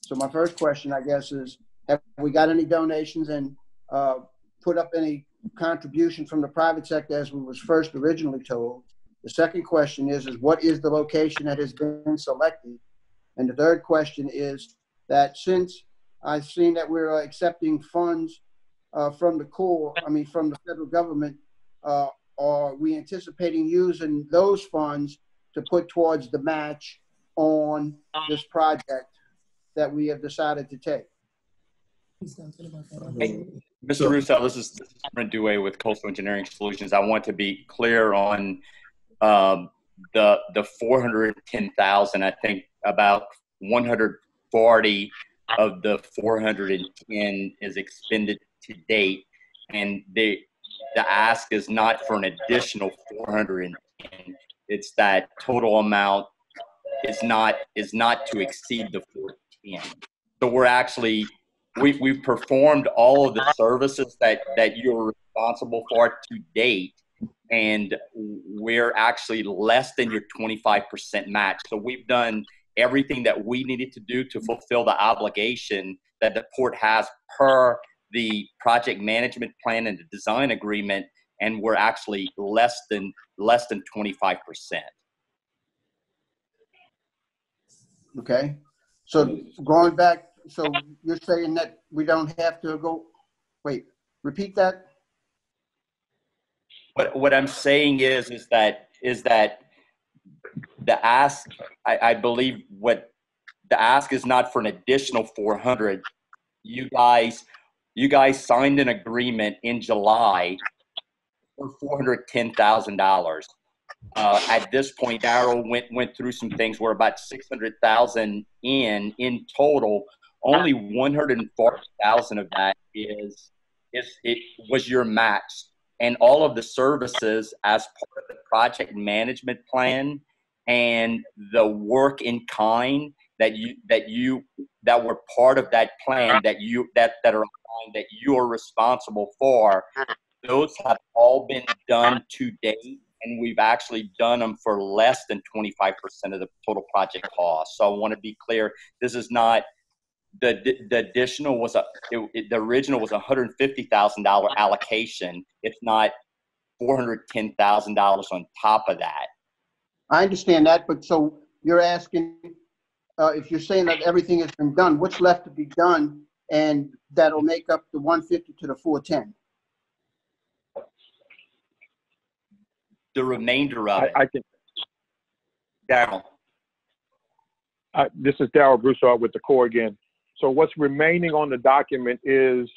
So my first question, I guess, is have we got any donations and put up any contribution from the private sector as we was first originally told? The second question is what is the location that has been selected? And the third question is that since I've seen that we're accepting funds from the Corps, from the federal government, are we anticipating using those funds to put towards the match on this project that we have decided to take? Hey, Mr. Russo, this is Brent Dewey with Coastal Engineering Solutions. I want to be clear on the 410,000. I think about 140 of the 410 is expended to date, and the ask is not for an additional 410. It's that total amount is not to exceed the 410. So we're actually we've performed all of the services that you're responsible for to date, and we're actually less than your 25% match. So we've done everything that we needed to do to fulfill the obligation that the port has per the project management plan and the design agreement, and we're actually less than 25%. Okay, so going back, so you're saying that we don't have to go, wait, repeat that? What I'm saying is that the ask, I believe what the ask is not for an additional 400. You guys signed an agreement in July for $410,000. At this point, Darrell went through some things. We're about 600,000 in total. Only 140,000 of that was your match, and all of the services as part of the project management plan and the work in kind that were part of that plan that you are responsible for. Those have all been done to date, and we've actually done them for less than 25% of the total project cost. So I want to be clear, this is not the additional was the original was $150,000 allocation. It's not $410,000 on top of that. I understand that, but so you're asking if you're saying that everything has been done, what's left to be done, and that'll make up the 150 to the 410? The remainder of it. I can. Darrell. This is Darrell Broussard with the Corps again. So what's remaining on the document is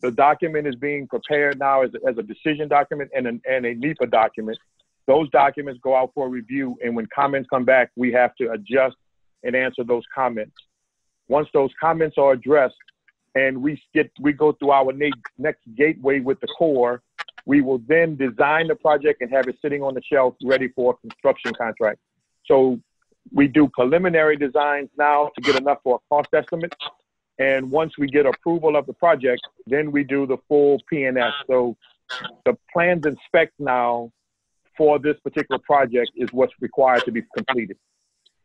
the document is being prepared now as a decision document and a NEPA document. Those documents go out for review, and when comments come back, we have to adjust and answer those comments. Once those comments are addressed and we go through our next gateway with the Corps, we will then design the project and have it sitting on the shelf ready for a construction contract. So we do preliminary designs now to get enough for a cost estimate. And once we get approval of the project, then we do the full P&S. So the plans and specs now for this particular project is what's required to be completed.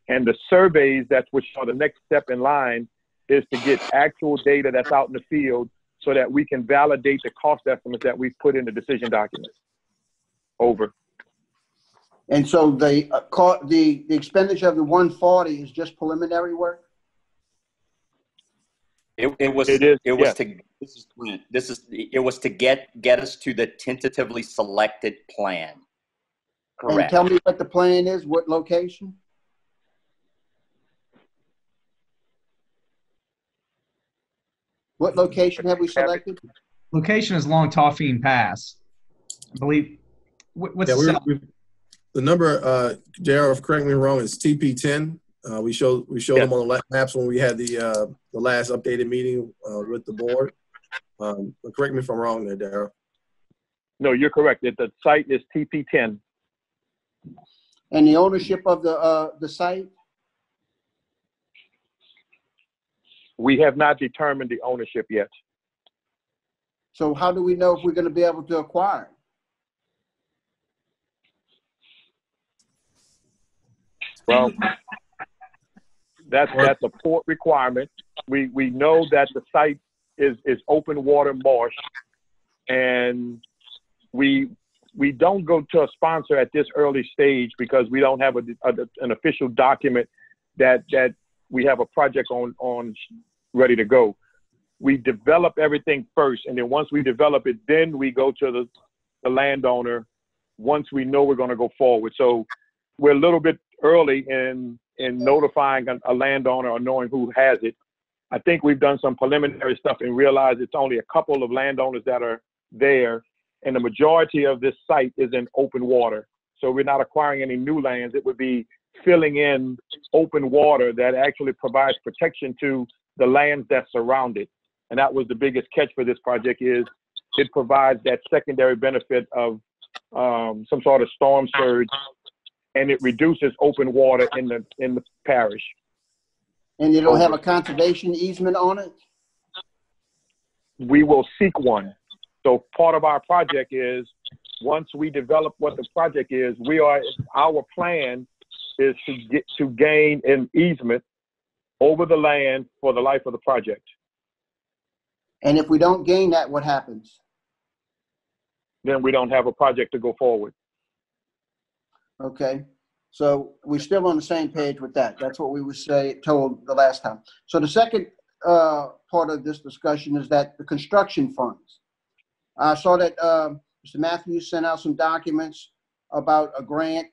And the surveys, which are the next step in line, is to get actual data that's out in the field so that we can validate the cost estimates that we've put in the decision documents. Over. And so the expenditure of the 140 is just preliminary work? It was to get us to the tentatively selected plan. Correct. And tell me what the plan is, what location? What location have we selected? Location is Long Toffine Pass. I believe. What's the number, JR, correct me if I'm wrong, is TP10. We showed them on the maps when we had the last updated meeting with the board. But correct me if I'm wrong there, Darryl. No, you're correct. The site is TP10. And the ownership of the site? We have not determined the ownership yet. So how do we know if we're going to be able to acquire it? Well, that's a port requirement. We know that the site is open water marsh, and we don't go to a sponsor at this early stage because we don't have an official document that we have a project on ready to go. We develop everything first, and then once we develop it, then we go to the landowner once we know we're going to go forward. So we're a little bit early in notifying a landowner or knowing who has it. I think we've done some preliminary stuff and realized it's only a couple of landowners that are there, and the majority of this site is in open water. So we're not acquiring any new lands. It would be filling in open water that actually provides protection to the lands that surround it. And that was the biggest catch for this project, is it provides that secondary benefit of some sort of storm surge, and it reduces open water in the parish. And you don't have a conservation easement on it? We will seek one. So part of our project is, once we develop what the project is, our plan is to gain an easement over the land for the life of the project. And if we don't gain that, what happens? Then we don't have a project to go forward. Okay, so we're still on the same page with that. That's what we were told the last time. So the second part of this discussion is that the construction funds. I saw that Mr. Matthews sent out some documents about a grant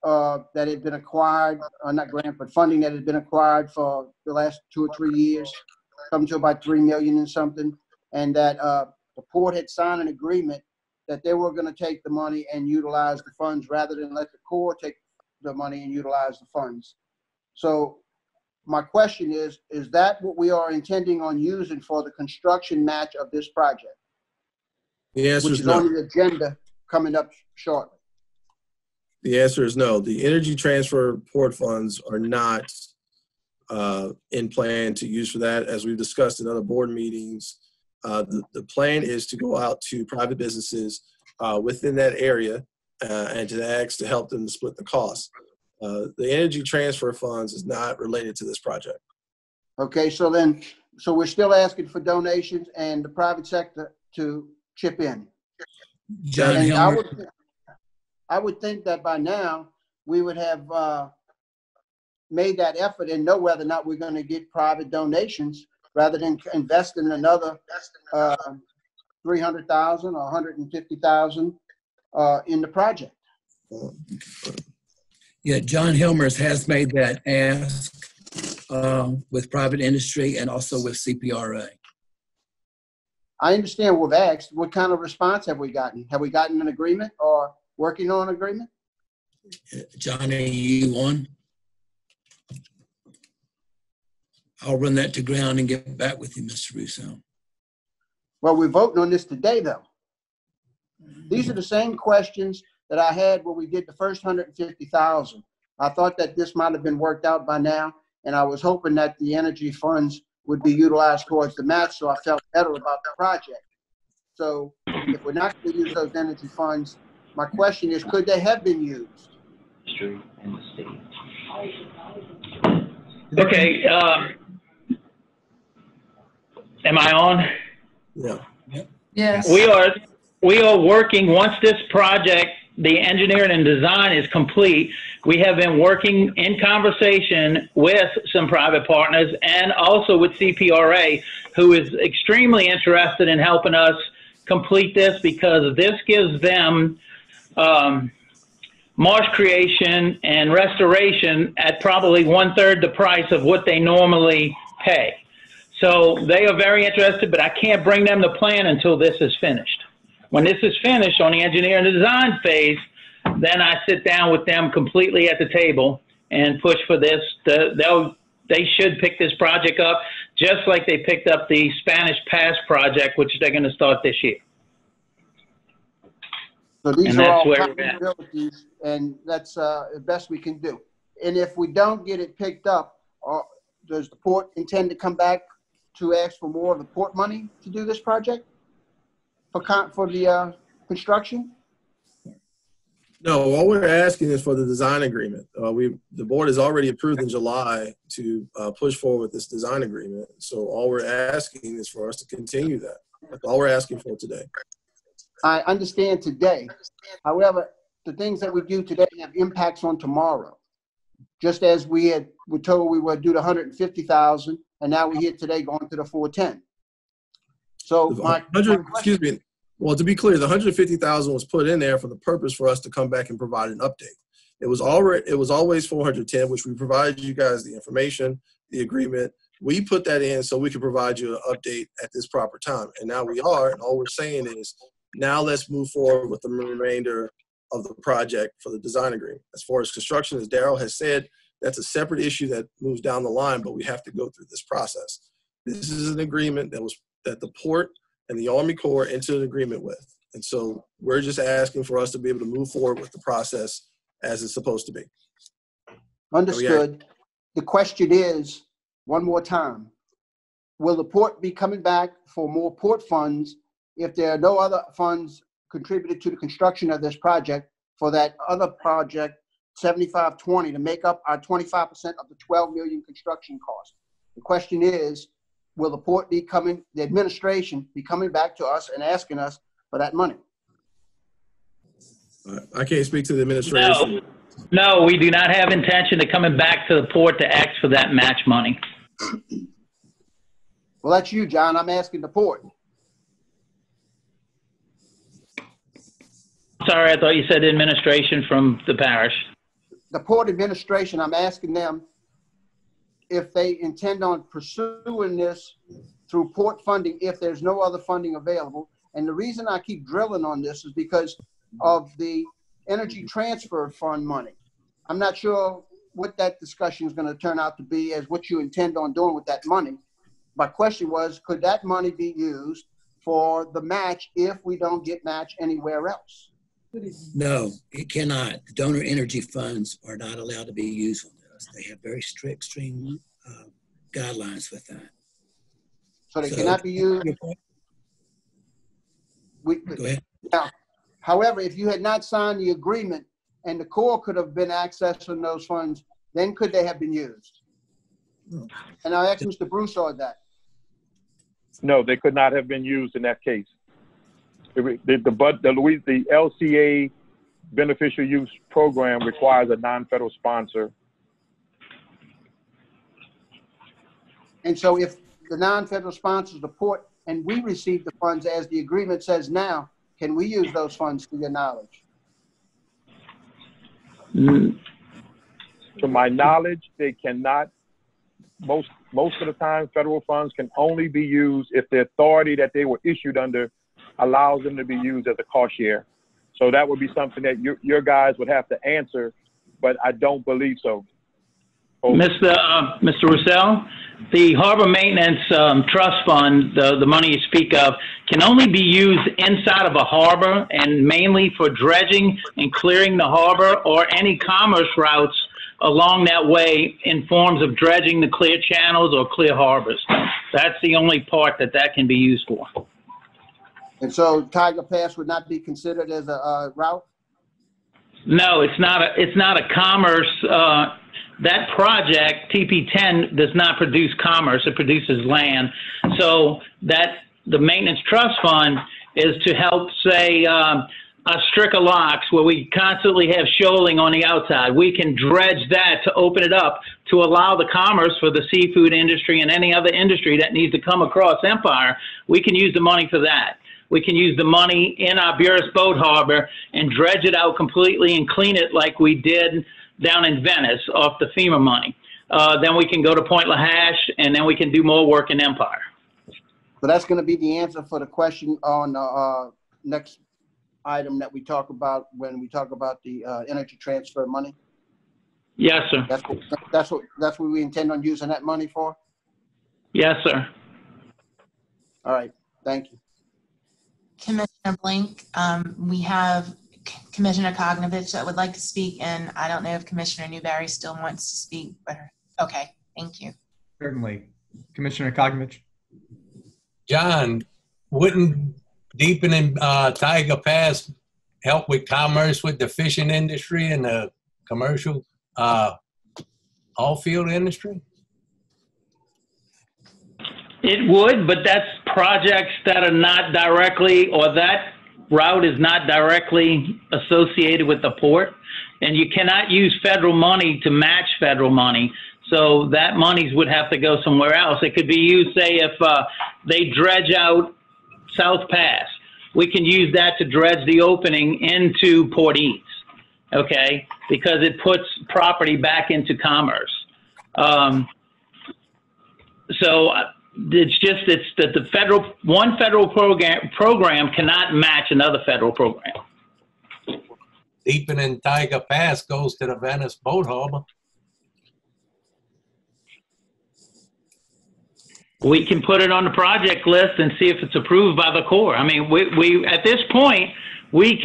that had been acquired, not grant, but funding that had been acquired for the last 2 or 3 years, come to about $3 million and something, and that the port had signed an agreement that they were going to take the money and utilize the funds rather than let the Corps take the money and utilize the funds. So my question is that what we are intending on using for the construction match of this project? The answer which is is no. on the agenda coming up shortly. The answer is no. The Energy Transfer Port funds are not in plan to use for that. As we've discussed in other board meetings, the plan is to go out to private businesses within that area and to ask to help them to split the cost. The Energy Transfer funds is not related to this project. Okay, so we're still asking for donations and the private sector to chip in. John And Hilmer. I would think that by now we would have made that effort and know whether or not we're going to get private donations rather than invest in another $300,000 or $150,000 in the project. Yeah, John Hilmers has made that ask with private industry and also with CPRA. I understand what we've asked. What kind of response have we gotten? Have we gotten an agreement or working on an agreement? John, are you on? I'll run that to ground and get back with you, Mr. Russo. Well, we're voting on this today, though. These are the same questions that I had when we did the first 150,000. I thought that this might have been worked out by now, and I was hoping that the energy funds would be utilized towards the match, so I felt better about the project. So if we're not going to use those energy funds, my question is, could they have been used? Okay. Am I on? Yeah. Yes. We are working, once this project, the engineering and design is complete, we have been working in conversation with some private partners and also with CPRA, who is extremely interested in helping us complete this, because this gives them marsh creation and restoration at probably 1/3 the price of what they normally pay. So they are very interested, but I can't bring them the plan until this is finished. When this is finished on the engineering and design phase, then I sit down with them completely at the table and push for this. They should pick this project up just like they picked up the Spanish Pass project, which they're going to start this year. So these And are that's all where we're at. possibilities, and that's the best we can do. And if we don't get it picked up, does the port intend to come back to ask for more of the port money to do this project for the construction? No, all we're asking is for the design agreement. The board has already approved in July to push forward with this design agreement. So all we're asking is for us to continue that. That's all we're asking for today. I understand today. However, the things that we do today have impacts on tomorrow. Just as we're told we would do the 150,000, and now we're here today going to the 410. So excuse me. Well, to be clear, the 150,000 was put in there for the purpose for us to come back and provide an update. It was always 410, which we provided you guys the information, the agreement. We put that in so we could provide you an update at this proper time. And now we are, and all we're saying is, now let's move forward with the remainder of the project for the design agreement. As far as construction, as Darrell has said, that's a separate issue that moves down the line, but we have to go through this process. This is an agreement that the port and the Army Corps entered an agreement with. And so we're just asking for us to be able to move forward with the process as it's supposed to be. Understood. The question is, one more time, will the port be coming back for more port funds if there are no other funds contributed to the construction of this project for that other project, 7520, to make up our 25% of the 12 million construction cost? The question is, will the port be coming, the administration be coming back to us and asking us for that money? I can't speak to the administration. No, we do not have intention of coming back to the port to ask for that match money. Well, that's you, John. I'm asking the port. Sorry, I thought you said administration from the parish. The port administration, I'm asking them if they intend on pursuing this through port funding if there's no other funding available. And the reason I keep drilling on this is because of the Energy Transfer Fund money. I'm not sure what that discussion is going to turn out to be as what you intend on doing with that money. My question was, could that money be used for the match if we don't get match anywhere else? No, it cannot. The donor energy funds are not allowed to be used on this. They have very strict, extreme guidelines with that. So they cannot be used. Go ahead. Now, however, if you had not signed the agreement and the Corps could have been accessing those funds, then could they have been used? And I asked Mr. Broussard that. No, they could not have been used in that case. The LCA beneficial use program requires a non-federal sponsor. And so if the non-federal sponsors the port and we receive the funds as the agreement says now, can we use those funds to your knowledge? To my knowledge, they cannot. Most of the time, federal funds can only be used if the authority that they were issued under allows them to be used as a cost share. So that would be something that your guys would have to answer, but I don't believe so. Mr. Roussel, the Harbor Maintenance Trust Fund, the money you speak of, can only be used inside of a harbor and mainly for dredging and clearing the harbor or any commerce routes along that way in forms of dredging the clear channels or clear harbors. That's the only part that can be used for. And so Tiger Pass would not be considered as a route? No, it's not a commerce that project, TP10, does not produce commerce, it produces land. So that the maintenance trust fund is to help, say, Stricka Locks, where we constantly have shoaling on the outside. We can dredge that to open it up to allow the commerce for the seafood industry and any other industry that needs to come across Empire. We can use the money for that. We can use the money in our Buras Boat Harbor and dredge it out completely and clean it like we did down in Venice off the FEMA money. Then we can go to Point Lahash, and then we can do more work in Empire. So that's going to be the answer for the question on the next item that we talk about when we talk about the energy transfer money? Yes, sir. That's what we intend on using that money for? Yes, sir. All right. Thank you. Commissioner Blink, we have Commissioner Kognovich that would like to speak, and I don't know if Commissioner Newberry still wants to speak, but okay, thank you. Certainly. Commissioner Kognovich. John, wouldn't deepening Tiger Pass help with commerce with the fishing industry and the commercial all-field industry? It would, but that's projects that are not directly, or that route is not directly associated with the port. And you cannot use federal money to match federal money. So that monies would have to go somewhere else. It could be used, say, if they dredge out South Pass. We can use that to dredge the opening into Port East, okay? Because it puts property back into commerce. So it's that the one federal program cannot match another federal program. Deepening Tiger Pass goes to the Venice Boat Harbor. We can put it on the project list and see if it's approved by the Corps. I mean, we at this point, we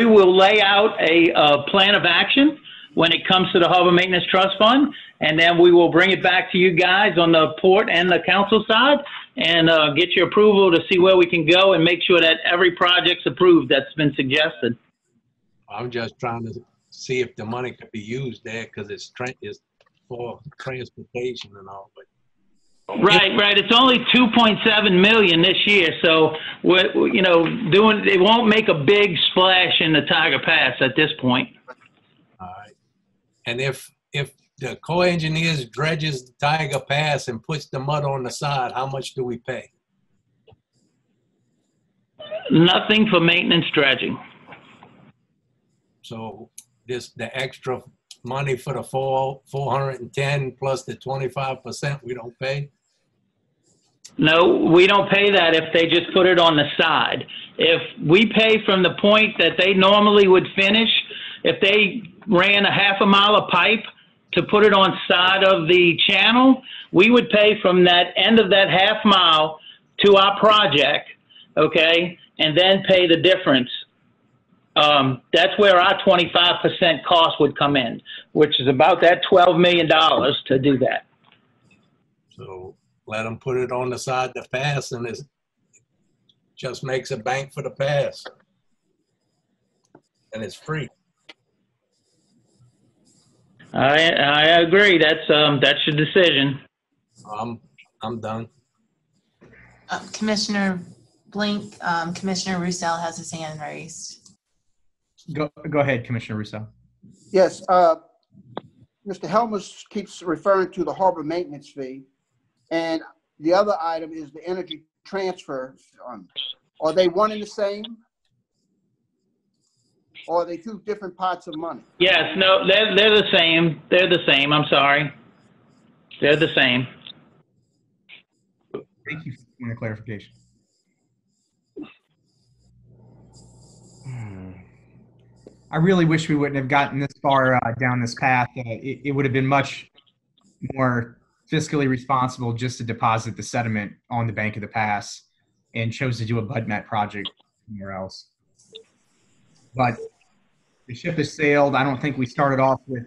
will lay out a plan of action when it comes to the Harbor Maintenance Trust Fund, and then we will bring it back to you guys on the port and the council side and get your approval to see where we can go and make sure that every project's approved that's been suggested. I'm just trying to see if the money could be used there because it's for transportation and all, but Right. It's only 2.7 million this year, so it won't make a big splash in the Tiger Pass at this point. All right. And if the Corps Engineers dredges the Tiger Pass and puts the mud on the side, how much do we pay? Nothing for maintenance dredging. So the extra money for the 410 plus the 25% we don't pay? No, we don't pay that if they just put it on the side. If we pay from the point that they normally would finish, if they ran a half a mile of pipe to put it on side of the channel, we would pay from that end of that half mile to our project, okay, and then pay the difference. That's where our 25% cost would come in, which is about that $12 million to do that. So let them put it on the side of the pass, and it just makes a bank for the pass. And it's free. I agree. That's your decision. I'm done. Commissioner Blink, Commissioner Roussel has his hand raised. Go ahead, Commissioner Roussel. Yes, Mr. Helmers keeps referring to the harbor maintenance fee, and the other item is the energy transfer. Are they one and the same? Or are they two different pots of money? Yes, no, they're the same. They're the same. I'm sorry. They're the same. Thank you for the clarification. I really wish we wouldn't have gotten this far down this path. It would have been much more fiscally responsible just to deposit the sediment on the bank of the pass and chose to do a BudMet project somewhere else. But the ship has sailed. I don't think we started off with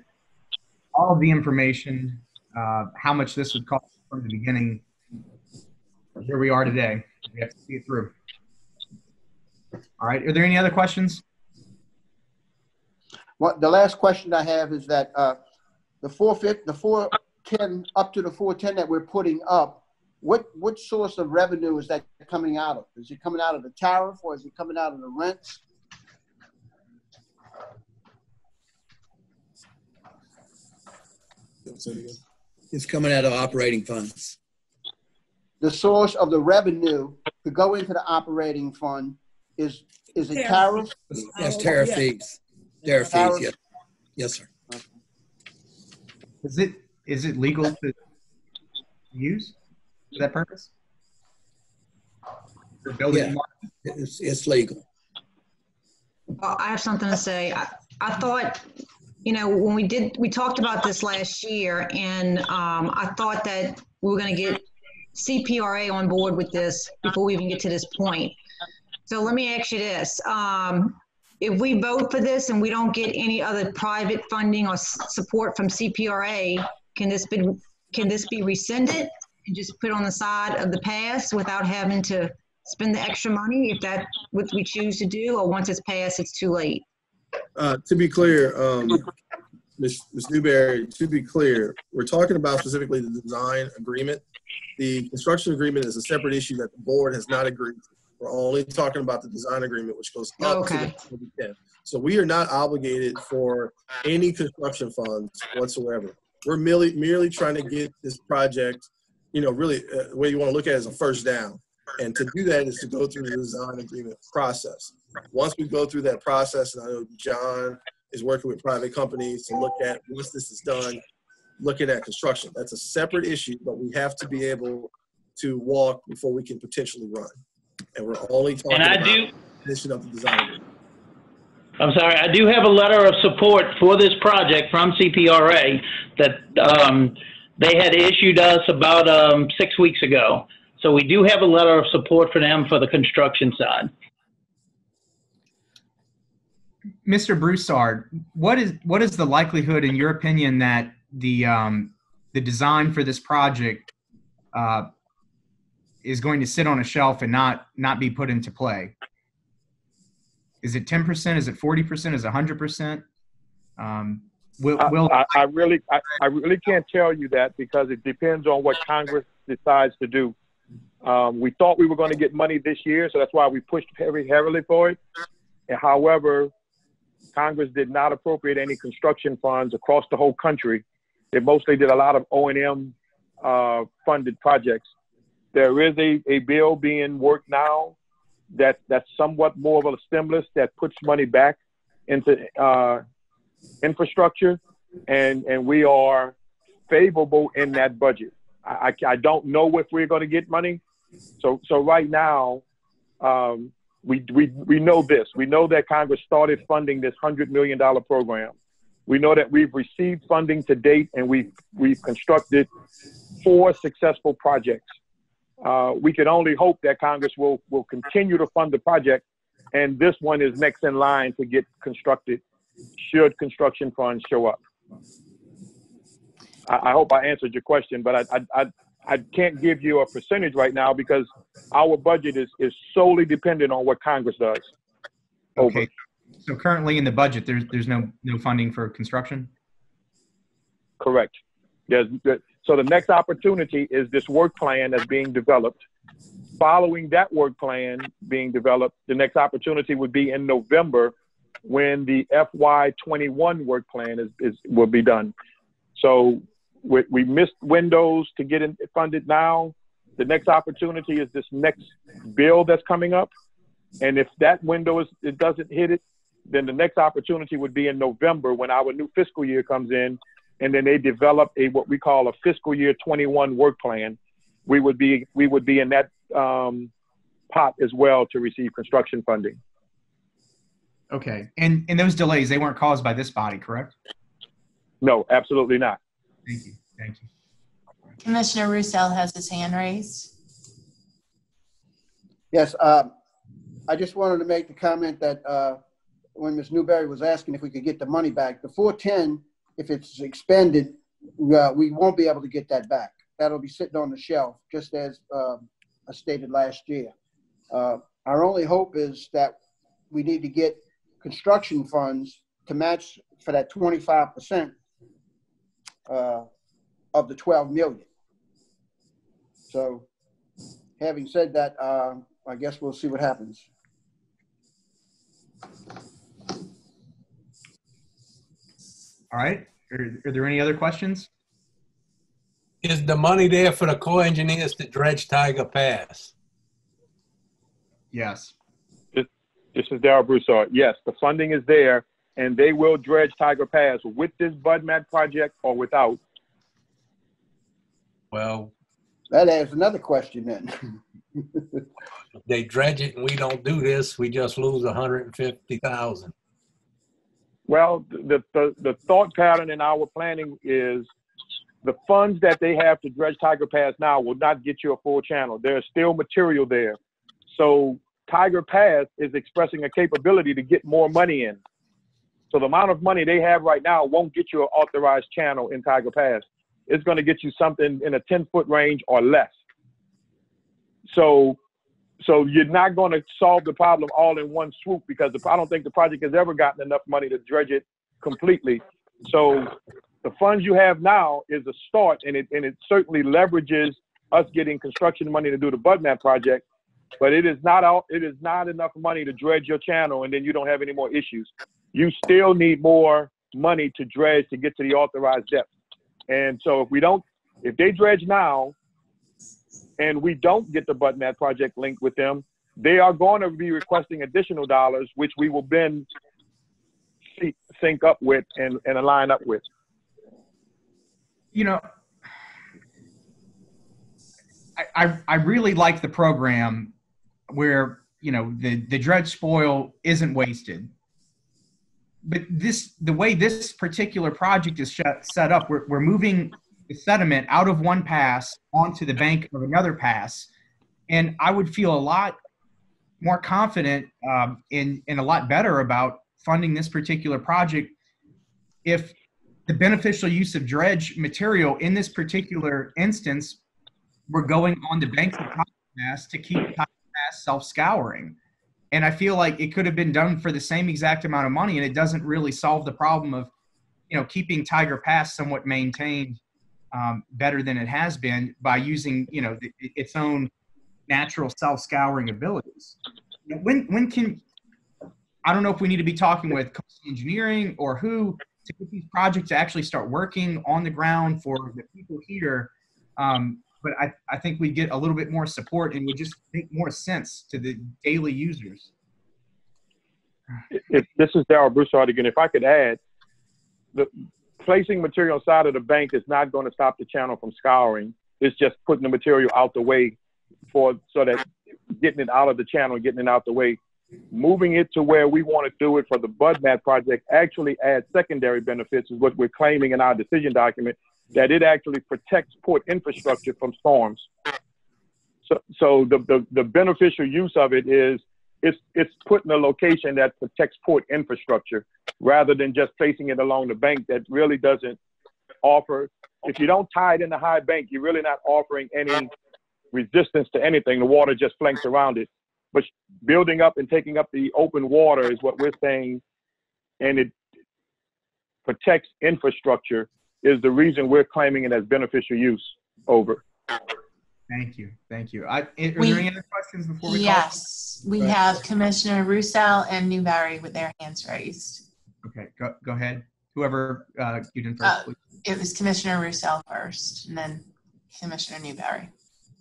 all of the information, how much this would cost from the beginning. Here we are today. We have to see it through. All right. Are there any other questions? Well, the last question I have is that the 410 up to the 410 that we're putting up, what source of revenue is that coming out of? Is it coming out of the tariff or is it coming out of the rents? It's coming out of operating funds. The source of the revenue to go into the operating fund is it tariff? Yes, tariff fees. Tariff fees, yes. Yes, sir. Is it legal to use for that purpose? For building? Yeah, it's legal. Well, I have something to say. I thought, you know, when we talked about this last year, and I thought that we were going to get CPRA on board with this before we even get to this point. So let me ask you this. If we vote for this and we don't get any other private funding or support from CPRA, can this be rescinded and just put on the side of the pass without having to spend the extra money if that's what we choose to do, or once it's passed, it's too late? To be clear, Ms. Newberry, to be clear, we're talking about specifically the design agreement. The construction agreement is a separate issue that the board has not agreed to. We're only talking about the design agreement, which goes up to the 2010. So we are not obligated for any construction funds whatsoever. We're merely trying to get this project, you know, really the way you want to look at it as a first down. And to do that is to go through the design agreement process. Once we go through that process, and I know John is working with private companies to look at, once this is done, looking at construction. That's a separate issue, but we have to be able to walk before we can potentially run. And we're only talking about finishing up the design agreement. I'm sorry, I do have a letter of support for this project from CPRA that they had issued us about 6 weeks ago. So we do have a letter of support for them for the construction side. Mr. Broussard, what is the likelihood, in your opinion, that the design for this project is going to sit on a shelf and not be put into play? Is it 10%? Is it 40%? Is it 100%? I really can't tell you that because it depends on what Congress decides to do. We thought we were going to get money this year, so that's why we pushed heavily for it. And however, Congress did not appropriate any construction funds across the whole country. They mostly did a lot of O&M funded projects. There is a bill being worked now that's somewhat more of a stimulus that puts money back into infrastructure, and we are favorable in that budget. I don't know if we're going to get money. So right now, we know this. We know that Congress started funding this $100 million program. We know that we've received funding to date, and we've constructed 4 successful projects. We can only hope that Congress will continue to fund the project, and this one is next in line to get constructed should construction funds show up. I hope I answered your question, but I can't give you a percentage right now because our budget is solely dependent on what Congress does. Okay. So currently in the budget, there's no funding for construction? Correct. So the next opportunity is this work plan that's being developed. Following that work plan being developed, the next opportunity would be in November when the FY21 work plan will be done. So we missed windows to get funded now. The next opportunity is this next bill that's coming up. And if that window it doesn't hit it, then the next opportunity would be in November when our new fiscal year comes in, and then they develop what we call a fiscal year 21 work plan. We would be in that pot as well to receive construction funding. Okay, and those delays, they weren't caused by this body, correct? No, absolutely not. Thank you. Thank you. Commissioner Roussel has his hand raised. Yes, I just wanted to make the comment that when Ms. Newberry was asking if we could get the money back, the 410, if it's expended, we won't be able to get that back. That'll be sitting on the shelf, just as I stated last year. Our only hope is that we need to get construction funds to match for that 25%. of the 12 million. So having said that, I guess we'll see what happens. All right. Are there any other questions? Is the money there for the Corps engineers to dredge Tiger Pass? Yes. This is Darrell Broussard. Yes, the funding is there, and they will dredge Tiger Pass with this BudMat project or without. Well, that adds another question then. If they dredge it and we don't do this, we just lose 150,000. Well, the thought pattern in our planning is the funds that they have to dredge Tiger Pass now will not get you a full channel. There's still material there. So Tiger Pass is expressing a capability to get more money in. So the amount of money they have right now won't get you an authorized channel in Tiger Pass. It's going to get you something in a 10-foot range or less. So you're not going to solve the problem all in one swoop, because I don't think the project has ever gotten enough money to dredge it completely. So the funds you have now is a start, and it certainly leverages us getting construction money to do the BudMat project. But it is not enough money to dredge your channel, and then you don't have any more issues. You still need more money to dredge to get to the authorized depth. And so if they dredge now, and we don't get the BudMat project linked with them, they are going to be requesting additional dollars, which we will then sync up with and align up with. You know, I really like the program where, you know, the dredge spoil isn't wasted. But the way this particular project is set up, we're moving the sediment out of one pass onto the bank of another pass. And I would feel a lot more confident and a lot better about funding this particular project if the beneficial use of dredge material in this particular instance were going on the bank of Tiger Pass to keep Tiger Pass self-scouring. And I feel like it could have been done for the same exact amount of money, and it doesn't really solve the problem of, you know, keeping Tiger Pass somewhat maintained better than it has been by using, you know, its own natural self-scouring abilities. When can, I don't know if we need to be talking with Coastal Engineering or who to get these projects to actually start working on the ground for the people here. But I think we get a little bit more support and would just make more sense to the daily users. This is Darrell Broussard again. If I could add, placing material inside of the bank is not going to stop the channel from scouring. It's just putting the material out the way so that getting it out of the channel and getting it out the way. Moving it to where we want to do it for the BudMat project actually adds secondary benefits, is what we're claiming in our decision document, that it actually protects port infrastructure from storms. So the beneficial use of it is it's put in a location that protects port infrastructure rather than just placing it along the bank that really doesn't offer. If you don't tie it in the high bank, you're really not offering any resistance to anything. The water just flanks around it. But building up and taking up the open water is what we're saying, and it protects infrastructure is the reason we're claiming it as beneficial use. Over. Thank you. Thank you. Are there any other questions before we Yes, we have Commissioner Roussel and Newberry with their hands raised. Okay, go ahead. Whoever you did first, please. It was Commissioner Roussel first, and then Commissioner Newberry.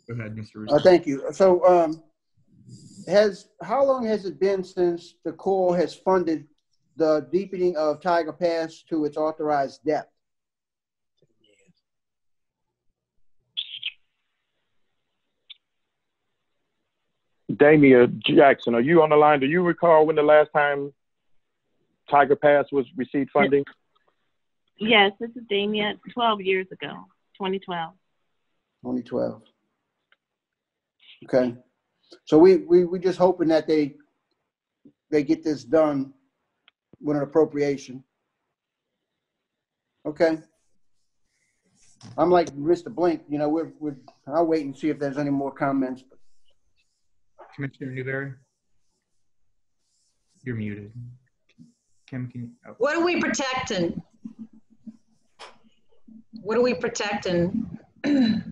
Go ahead, Mr. Roussel. Thank you. So how long has it been since the Corps has funded the deepening of Tiger Pass to its authorized depth? Damia Jackson, are you on the line? Do you recall when the last time Tiger Pass received funding? Yes, this is Damia. 12 years ago, 2012. 2012. Okay. So we just hoping that they get this done with an appropriation. Okay. I'm like Mr. Blink, you know, I'll wait and see if there's any more comments. Commissioner Newberry, you're muted. Kim, can you? Oh. What are we protecting? What are we protecting? I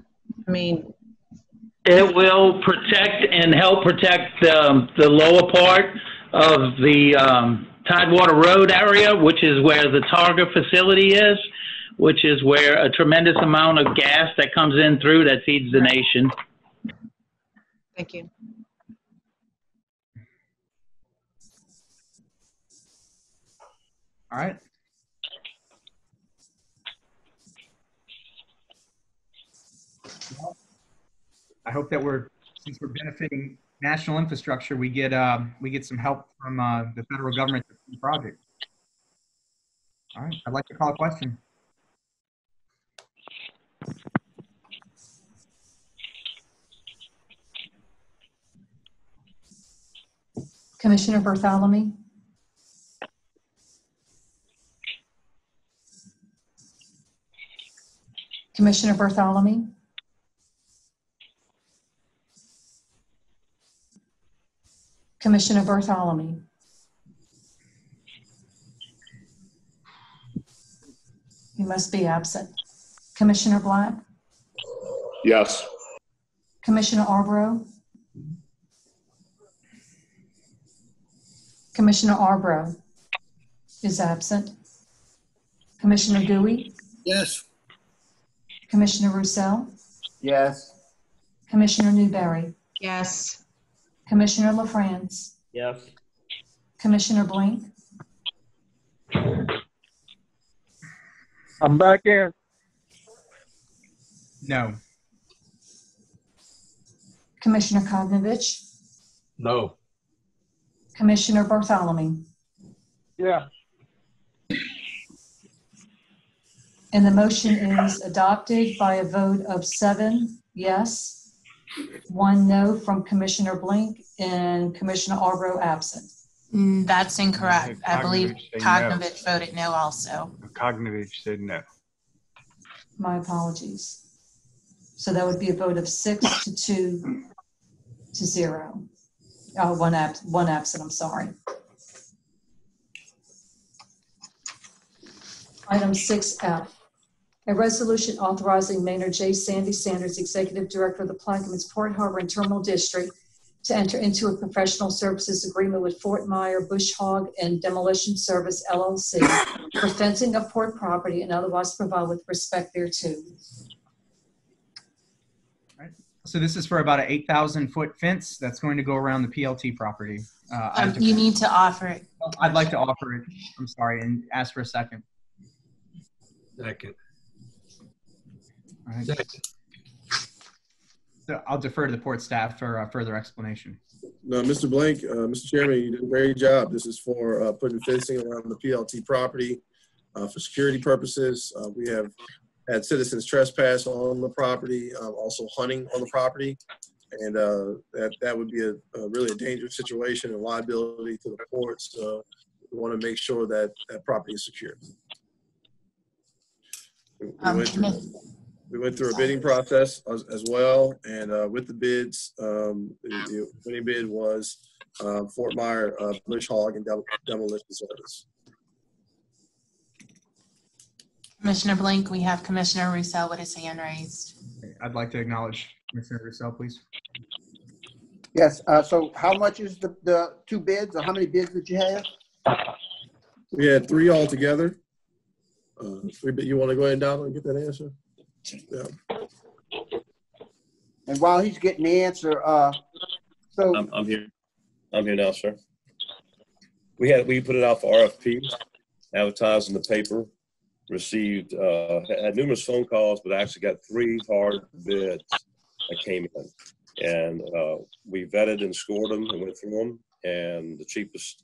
mean, It will protect and help protect the lower part of the Tidewater Road area, which is where the Targa facility is, which is where a tremendous amount of gas that comes in through that feeds the nation. Thank you. All right. Well, I hope that since we're benefiting national infrastructure, we get some help from the federal government for the project. All right, I'd like to call a question. Commissioner Bartholomew? Commissioner Bartholomew? Commissioner Bartholomew? He must be absent. Commissioner Black? Yes. Commissioner Arbro? Commissioner Arbro is absent. Commissioner Dewey? Yes. Commissioner Roussel? Yes. Commissioner Newberry? Yes. Commissioner LaFrance? Yes. Commissioner Blink? I'm back in. No. Commissioner Kognovich? No. Commissioner Bartholomew? Yeah. And the motion is adopted by a vote of 7 yes, 1 no from Commissioner Blink, and Commissioner Arbro absent. That's incorrect. I believe Kognovich Kognovich voted no also. Kognovich said no. My apologies. So that would be a vote of 6 to 2 to 0. Oh, one absent, I'm sorry. Item 6F, a resolution authorizing Maynard J. Sandy Sanders, Executive Director of the Plaquemines Port Harbor and Terminal District, to enter into a professional services agreement with Fort Myer Bush Hog and Demolition Service, LLC, for fencing of port property and otherwise provide with respect thereto. So this is for about an 8,000-foot fence that's going to go around the PLT property. You need to offer it. I'd like to offer it, I'm sorry, and ask for a second. Second. All right. So I'll defer to the port staff for further explanation. No, Mr. Blank, Mr. Chairman, you did a great job. This is for putting fencing around the PLT property for security purposes. We have had citizens trespass on the property, also hunting on the property, and that would be a really a dangerous situation and liability to the ports. We want to make sure that that property is secure. We went through a bidding process as well, and with the bids, the winning bid was Fort Myer Bush Hog and Demolition Service. Commissioner Blink, we have Commissioner Roussel with his hand raised. I'd like to acknowledge Commissioner Roussel, please. Yes. So how much is the 2 bids, or how many bids did you have? We had 3 altogether. 3 bid. You want to go ahead and down and get that answer? Yeah. And while he's getting the answer, so I'm here. I'm here now, sir. We put it out for RFP, advertised in the paper, received had numerous phone calls, but I actually got 3 hard bids that came in, and we vetted and scored them and went through them, and the cheapest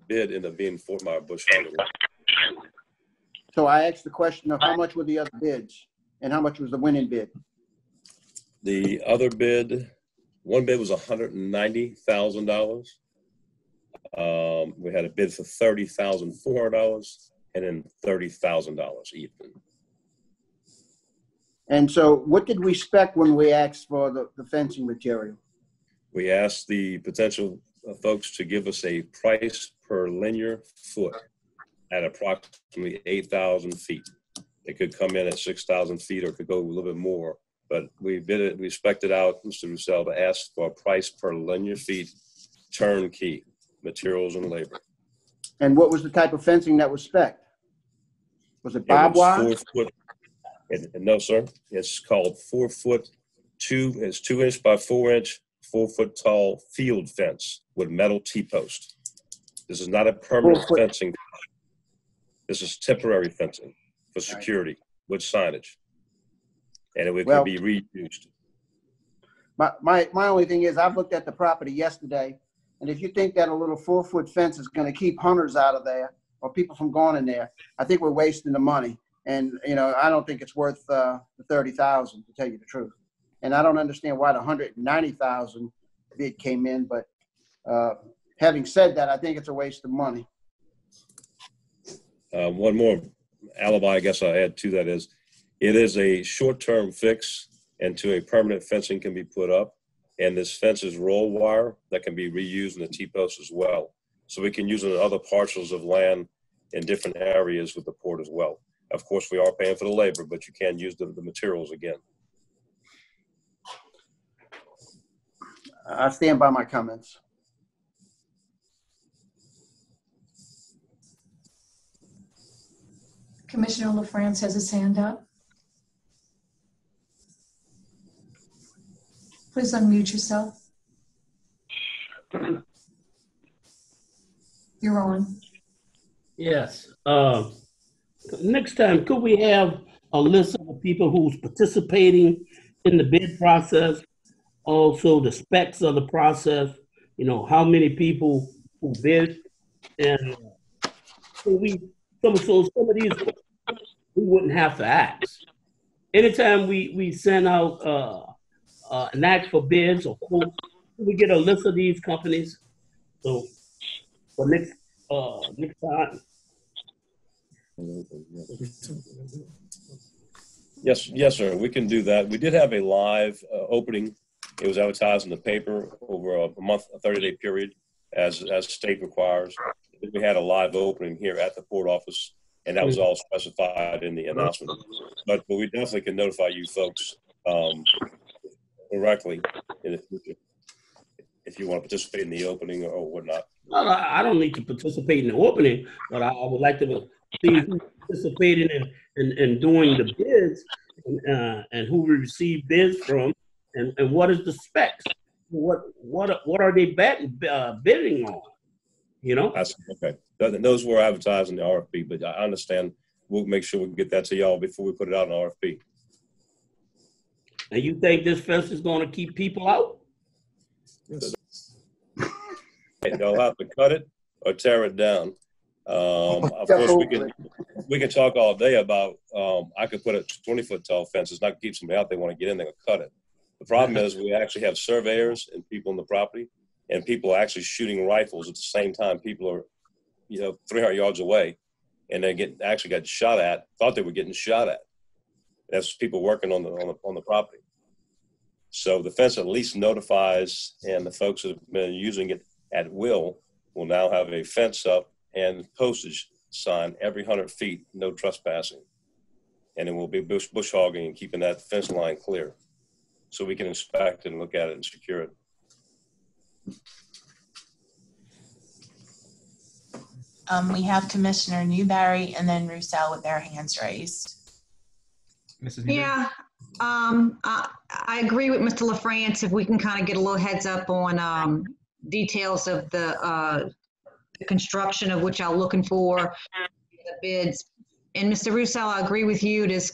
bid ended up being Fort Myer Bush Hog. So I asked the question of how much were the other bids and how much was the winning bid? The other bid, one bid was $190,000. We had a bid for $30,400 and then $30,000 even. And so what did we spec when we asked for the fencing material? We asked the potential folks to give us a price per linear foot at approximately 8,000 feet. It could come in at 6,000 feet, or it could go a little bit more. But we bid it, we spec'd it out, Mr. Roussel, to ask for a price per linear feet turnkey, materials and labor. And what was the type of fencing that was spec'd? Was it barbed wire? 4 foot. No, sir. It's called 4 foot 2. It's 2 inch by 4 inch, 4 foot tall field fence with metal T-post. This is not a permanent fencing. This is temporary fencing for security with signage, and it could be reused. My only thing is, I've looked at the property yesterday, and if you think that a little 4 foot fence is going to keep hunters out of there or people from going in there, I think we're wasting the money. And you know, I don't think it's worth the $30,000, to tell you the truth. And I don't understand why the $190,000 bid came in. But having said that, I think it's a waste of money. One more alibi, I guess I'll add to that is, it is a short-term fix until a permanent fencing can be put up. And this fence is roll wire that can be reused in the T-post as well. So we can use it in other parcels of land in different areas with the port as well. Of course, we are paying for the labor, but you can use the materials again. I stand by my comments. Commissioner LaFrance has his hand up. Please unmute yourself. You're on. Yes. Next time, could we have a list of the people who's participating in the bid process? Also, the specs of the process. You know, how many people who bid, and some of these we wouldn't have to ask. Anytime we send out an ask for bids or quotes, we get a list of these companies. So for next time. Yes, sir. We can do that. We did have a live opening. It was advertised in the paper over a 30-day period, as state requires. We had a live opening here at the port office, and that was all specified in the announcement. But we definitely can notify you folks directly in the future if you want to participate in the opening or whatnot. I don't need to participate in the opening, but I would like to see who participated in doing the bids and who we received bids from, and what is the specs? What are they bidding on? You know? That's okay. Those were advertised in the RFP, but I understand. We'll make sure we get that to y'all before we put it out in the RFP. And you think this fence is going to keep people out? Yes. They'll have to cut it or tear it down. Of course, we can talk all day about. I could put a 20-foot tall fence. It's not to keep somebody out. They want to get in. They can cut it. The problem is we actually have surveyors and people on the property, and people are actually shooting rifles at the same time. People are, 300 yards away, and they actually got shot at. Thought they were getting shot at. That's people working on the property. So the fence at least notifies, and the folks that have been using it at will now have a fence up and postage sign every 100 feet, no trespassing. And it will be bush hogging and keeping that fence line clear so we can inspect and look at it and secure it. We have Commissioner Newberry and then Roussel with their hands raised. Mrs. Newberry? Yeah, I agree with Mr. LaFrance. If we can kind of get a little heads up on details of the construction of which I'm looking for, the bids. And Mr. Roussel, I agree with you. It is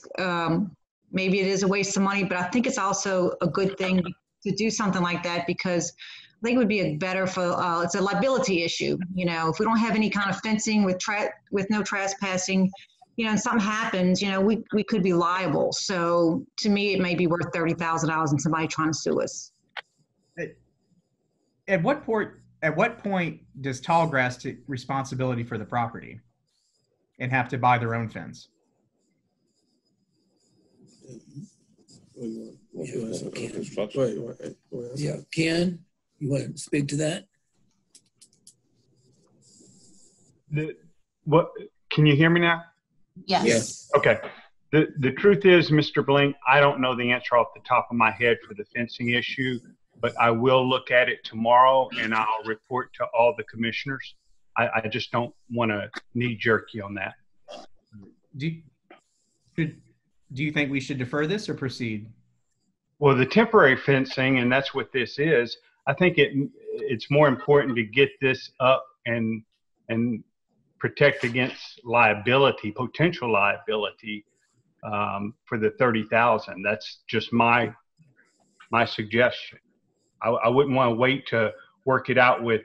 maybe it is a waste of money, but I think it's also a good thing to do something like that, because I think it would be better for it's a liability issue. If we don't have any kind of fencing with no trespassing, and something happens, we could be liable. So to me, it may be worth $30,000 and somebody trying to sue us. At what point does Tallgrass take responsibility for the property and have to buy their own fence? Yeah, Ken, you want to speak to that? What? Can you hear me now? Yes. Okay. The truth is, Mr. Blink, I don't know the answer off the top of my head for the fencing issue, but I will look at it tomorrow and I'll report to all the commissioners. I just don't want to knee jerk you on that. Do you think we should defer this or proceed? Well, the temporary fencing, and that's what this is, I think it's more important to get this up and protect against liability, potential liability, for the 30,000. That's just my suggestion. I wouldn't want to wait to work it out with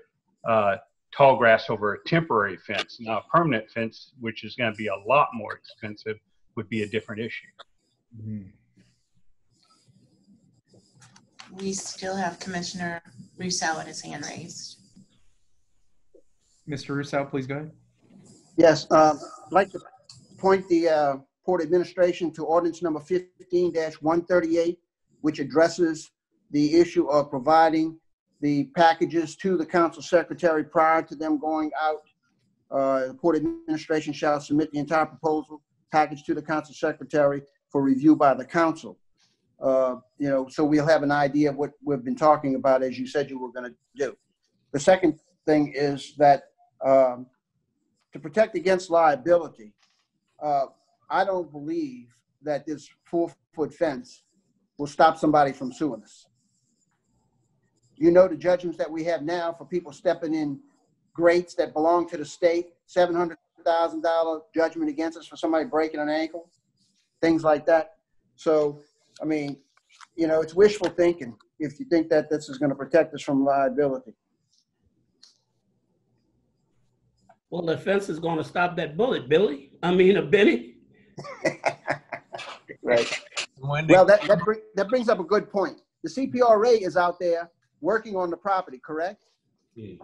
tall grass over a temporary fence. Now, a permanent fence, which is going to be a lot more expensive, would be a different issue. Mm-hmm. We still have Commissioner Russo with his hand raised. Mr. Russo, please go ahead. Yes, I'd like to point the Port Administration to ordinance number 15-138, which addresses the issue of providing the packages to the council secretary prior to them going out. The Port Administration shall submit the entire proposal package to the council secretary for review by the council. So we'll have an idea of what we've been talking about, as you said you were going to do. The second thing is that to protect against liability, I don't believe that this 4-foot fence will stop somebody from suing us. You know the judgments that we have now for people stepping in grates that belong to the state, $700,000 judgment against us for somebody breaking an ankle, things like that. So, I mean, it's wishful thinking if you think that this is going to protect us from liability. Well, the fence is going to stop that bullet, Benny. Right. Well, that brings up a good point. The CPRA is out there working on the property, correct? Yeah.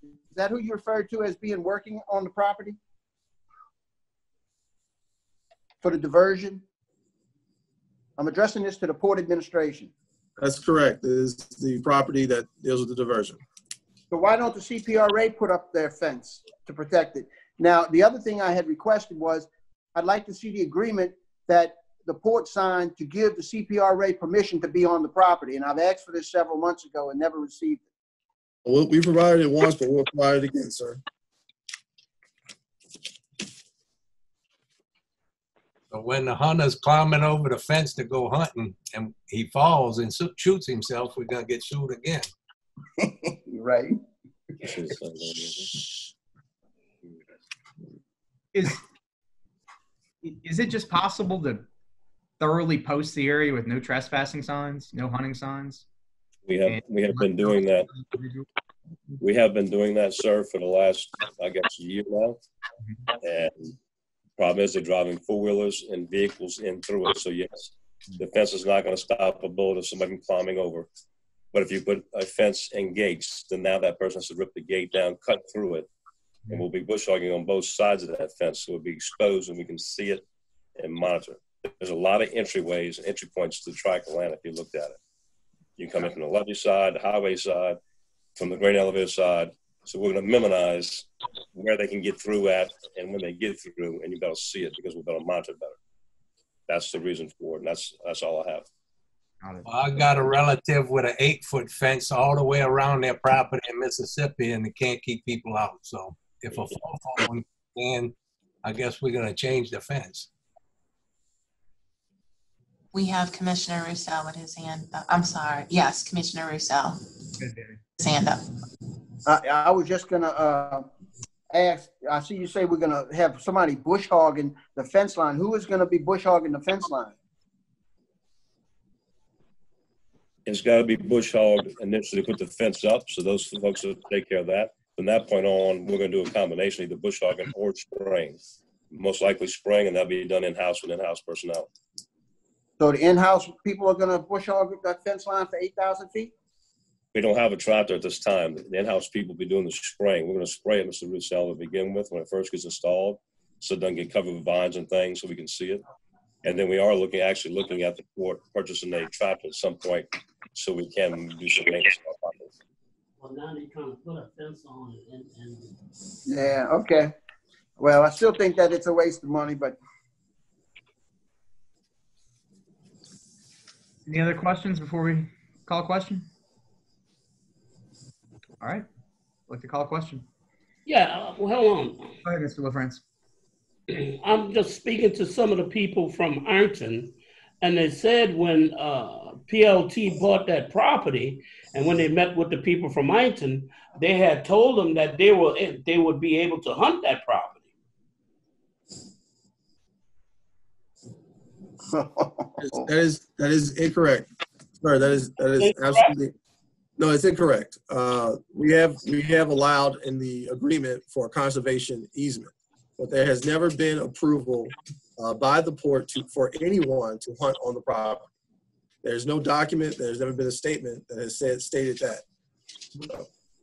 Is that who you referred to as being working on the property? For the diversion? I'm addressing this to the Port Administration. That's correct. It is the property that deals with the diversion. So why don't the CPRA put up their fence to protect it? Now, the other thing I had requested was I'd like to see the agreement that the port signed to give the CPRA permission to be on the property. And I've asked for this several months ago and never received it. Well, we provided it once, but we'll provide it again, sir. But when the hunter's climbing over the fence to go hunting and he falls and shoots himself, we're going to get sued again. Right. Is it just possible to thoroughly post the area with no trespassing signs, no hunting signs? We have been doing that. We have been doing that, sir, for the last, I guess, year now. And problem is they're driving four-wheelers and vehicles in through it. So yes, the fence is not going to stop a bullet of somebody from climbing over. But if you put a fence and gates, then now that person has to rip the gate down, cut through it, and we'll be bush hogging on both sides of that fence. So it'll be exposed and we can see it and monitor. There's a lot of entryways and entry points to the tract of land if you looked at it. You can come in from the levee side, the highway side, from the grain elevator side. So we're going to minimize where they can get through at and when they get through, and you got to see it because we're going to monitor better. That's the reason for it, and that's all I have. Well, I got a relative with an 8-foot fence all the way around their property in Mississippi, and they can't keep people out. So if a 4-foot one can, I guess we're going to change the fence. We have Commissioner Russo with his hand up. I'm sorry. Yes, Commissioner Russo. His hand up. I was just going to ask, I see you say we're going to have somebody bush hogging the fence line. Who is going to be bush hogging the fence line? It's got to be bush hogged initially to put the fence up. So those folks will take care of that. From that point on, we're going to do a combination, either bush hogging or spraying. Most likely spraying, and that'll be done in-house with in-house personnel. So the in-house people are going to bush hog that fence line for 8,000 feet? We don't have a tractor at this time. The in-house people will be doing the spraying. We're going to spray it, Mr. Russell, to begin with when it first gets installed, so it doesn't get covered with vines and things, so we can see it. And then we are actually looking at the port, purchasing a tractor at some point, so we can do some maintenance on our property. Well, now they're trying to put a fence on it. Yeah, okay. Well, I still think that it's a waste of money, but Any other questions before we call a question? All right. I'd like to call a question. Yeah, well, hold on. Go ahead, Mr. LaFrance. I'm just speaking to some of the people from Ironton, and they said when PLT bought that property, and when they met with the people from Ironton, they had told them that they would be able to hunt that property. That is incorrect. Sorry, that is absolutely no. It's incorrect. We have allowed in the agreement for a conservation easement, but there has never been approval by the port for anyone to hunt on the property. There's no document. There's never been a statement that has stated that.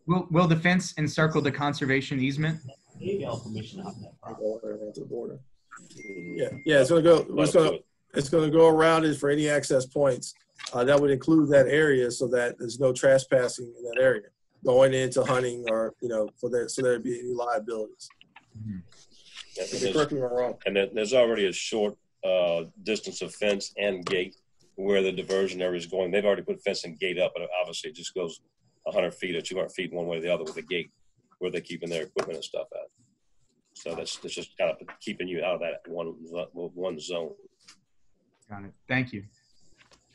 Will the fence encircle the conservation easement? Permission on that property. Yeah. It's going to go around it for any access points. That would include that area so that there's no trespassing in that area going into hunting or, so there'd be any liabilities. Correct me if I'm wrong. And there's already a short distance of fence and gate where the diversion area is going. They've already put fence and gate up, but obviously it just goes 100 feet or 200 feet one way or the other with a gate where they're keeping their equipment and stuff at. So that's just kind of keeping you out of that one zone. Got it. Thank you.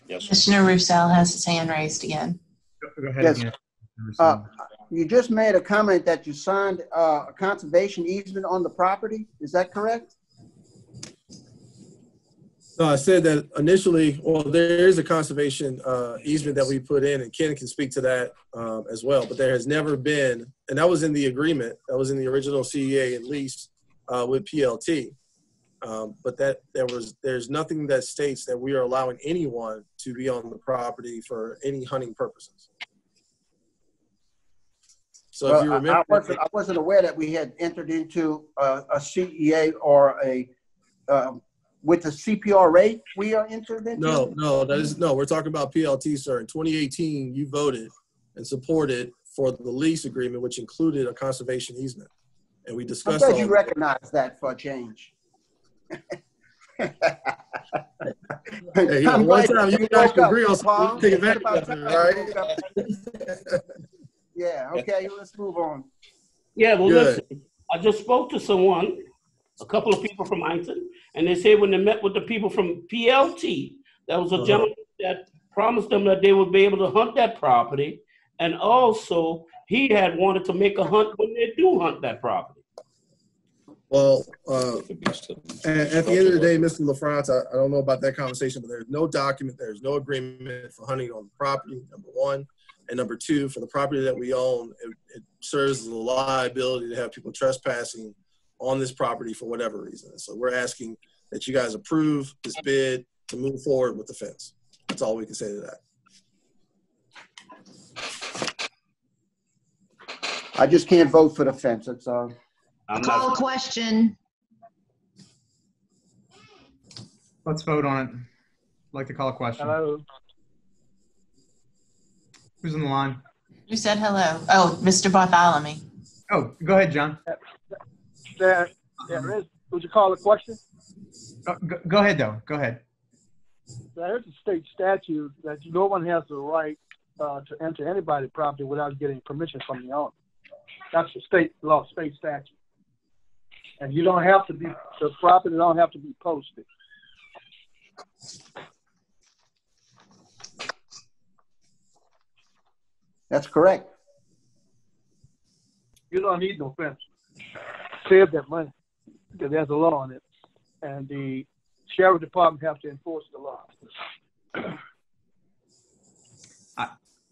Yes. Commissioner Roussel has his hand raised again. Go ahead. Yes. Again. You just made a comment that you signed a conservation easement on the property. Is that correct? No, I said that initially, well, there is a conservation easement that we put in, and Ken can speak to that as well, but there has never been, and that was in the agreement, that was in the original CEA and lease with PLT. But there's nothing that states that we are allowing anyone to be on the property for any hunting purposes. So if you remember, I wasn't aware that we had entered into a CEA or with the CPR rate we are entered into. No, we're talking about PLT, sir. In 2018, you voted and supported for the lease agreement, which included a conservation easement, and we discussed. I'm glad you recognize that for a change. Hey, one time you guys can agree on something, take advantage of it, right? Yeah, okay, let's move on. Yeah, well, listen, I just spoke to someone, a couple of people from Ironton, and they said when they met with the people from PLT, that was a gentleman that promised them that they would be able to hunt that property, and also he had wanted to make a hunt when they do hunt that property. Well, at the end of the day, Mr. LaFrance, I don't know about that conversation, but there's no document, there's no agreement for hunting on the property, number one. And number two, for the property that we own, it serves as a liability to have people trespassing on this property for whatever reason. So we're asking that you guys approve this bid to move forward with the fence. That's all we can say to that. I just can't vote for the fence, that's all. Call a question. Let's vote on it. I'd like to call a question. Hello. Who's on the line? Who said hello? Oh, Mr. Bartholomew. Oh, go ahead, John. Would you call a question? Go ahead, though. Go ahead. There's a state statute that no one has the right to enter anybody's property without getting permission from the owner. That's a state law, state statute. And you don't have to be, the property don't have to be posted. That's correct. You don't need no fence. Save that money because there's a law on it. And the sheriff department have to enforce the law.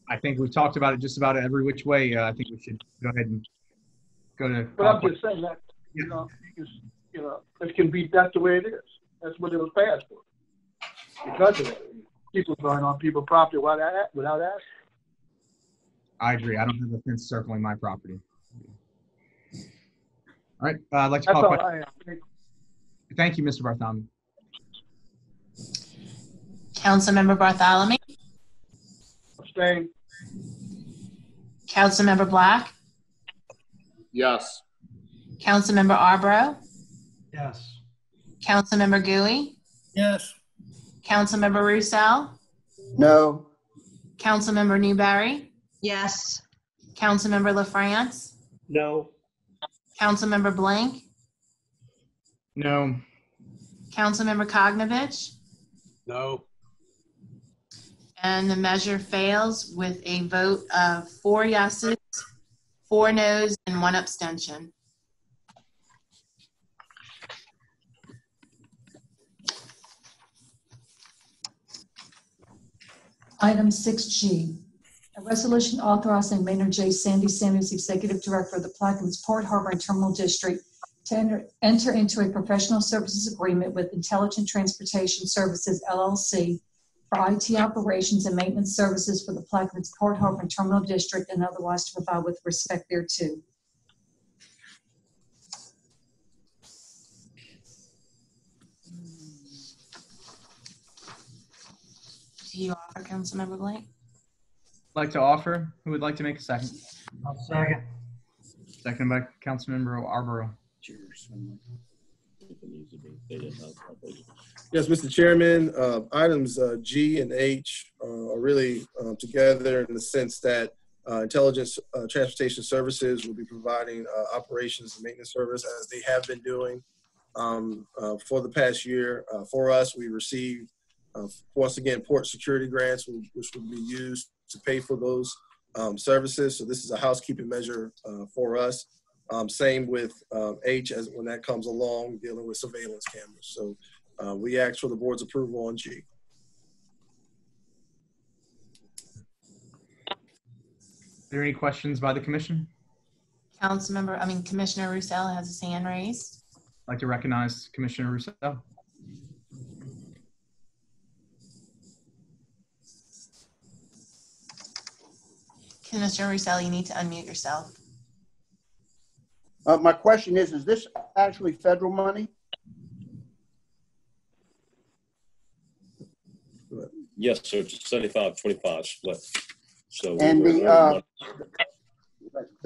I think we've talked about it just about every which way. I think we should go ahead and go to. But I'm just saying that, you know, it can be, that's the way it is. That's what it was passed for. Because of it. People going on people's property without asking. I agree. I don't have a fence circling my property. All right. I'd like to call a question. Thank you, Mr. Bartholomew. Councilmember Bartholomew? Abstain. Councilmember Black? Yes. Councilmember Arborough, Yes. Councilmember Gooey, Yes. Councilmember Roussel, No. Councilmember Newberry, Yes. Councilmember LaFrance, No. Councilmember Blank, No. Councilmember Kognovich, No. and the measure fails with a vote of 4 yeses, 4 noes, and 1 abstention. Item 6G, a resolution authorizing Maynard J. Sandy Sanders, Executive Director of the Plaquemines Port Harbor and Terminal District, to enter into a professional services agreement with Intelligent Transportation Services, LLC, for IT operations and maintenance services for the Plaquemines Port Harbor and Terminal District, and otherwise to provide with respect thereto. Do you offer, Councilmember Blank? Like to offer? Who would like to make a second? I'll second. Second by Councilmember Arborough. Yes, Mr. Chairman, items G and H are really together in the sense that Intelligence Transportation Services will be providing operations and maintenance service as they have been doing for the past year. For us, we received, once again, port security grants, which will be used to pay for those services. So this is a housekeeping measure for us. Same with H as when that comes along, dealing with surveillance cameras. So we ask for the board's approval on G. Are there any questions by the commission? Commissioner Roussel has his hand raised. I'd like to recognize Commissioner Roussel. Commissioner Roussel, you need to unmute yourself. My question is this actually federal money? Yes, sir. It's 75-25 split. So And the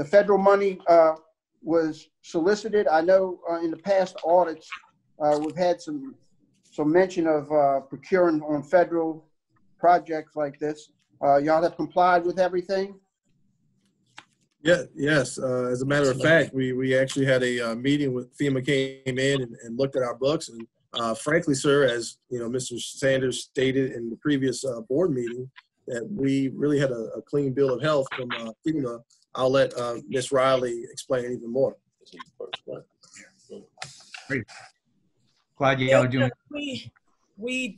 federal money was solicited. I know in the past audits, we've had some mention of procuring on federal projects like this. Y'all have complied with everything? Yeah, yes. As a matter of fact, we actually had a meeting with FEMA, came in and looked at our books. And frankly, sir, as you know, Mr. Sanders stated in the previous board meeting, that we really had a clean bill of health from FEMA. I'll let Ms. Riley explain even more. Great. Glad you all are doing. We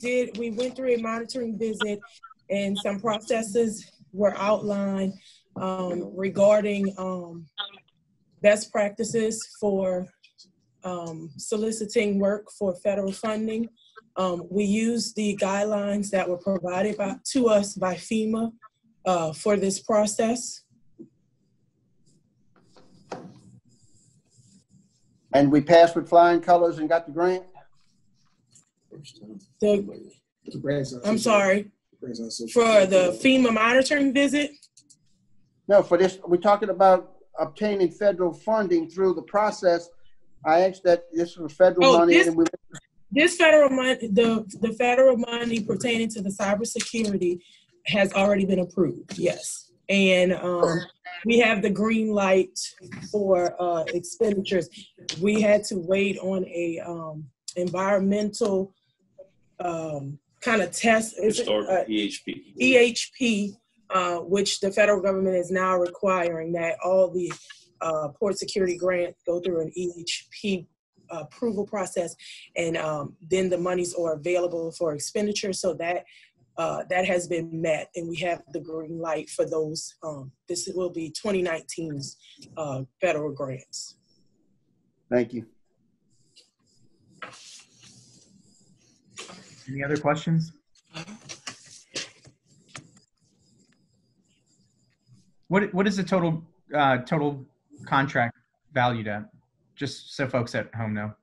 went through a monitoring visit, and some processes were outlined regarding best practices for soliciting work for federal funding. We used the guidelines that were provided to us by FEMA for this process. And we passed with flying colors and got the grant? I'm sorry, for the FEMA monitoring visit? No, for this, we're talking about obtaining federal funding through the process. I asked that this was federal money. This federal money, the federal money pertaining to the cybersecurity has already been approved, yes. And we have the green light for expenditures. We had to wait on a environmental kind of test. EHP. EHP, which the federal government is now requiring that all the port security grants go through an EHP approval process, and then the monies are available for expenditure. So that that has been met, and we have the green light for those. This will be 2019's federal grants. Thank you. Any other questions? What is the total total contract valued at? Just so folks at home know.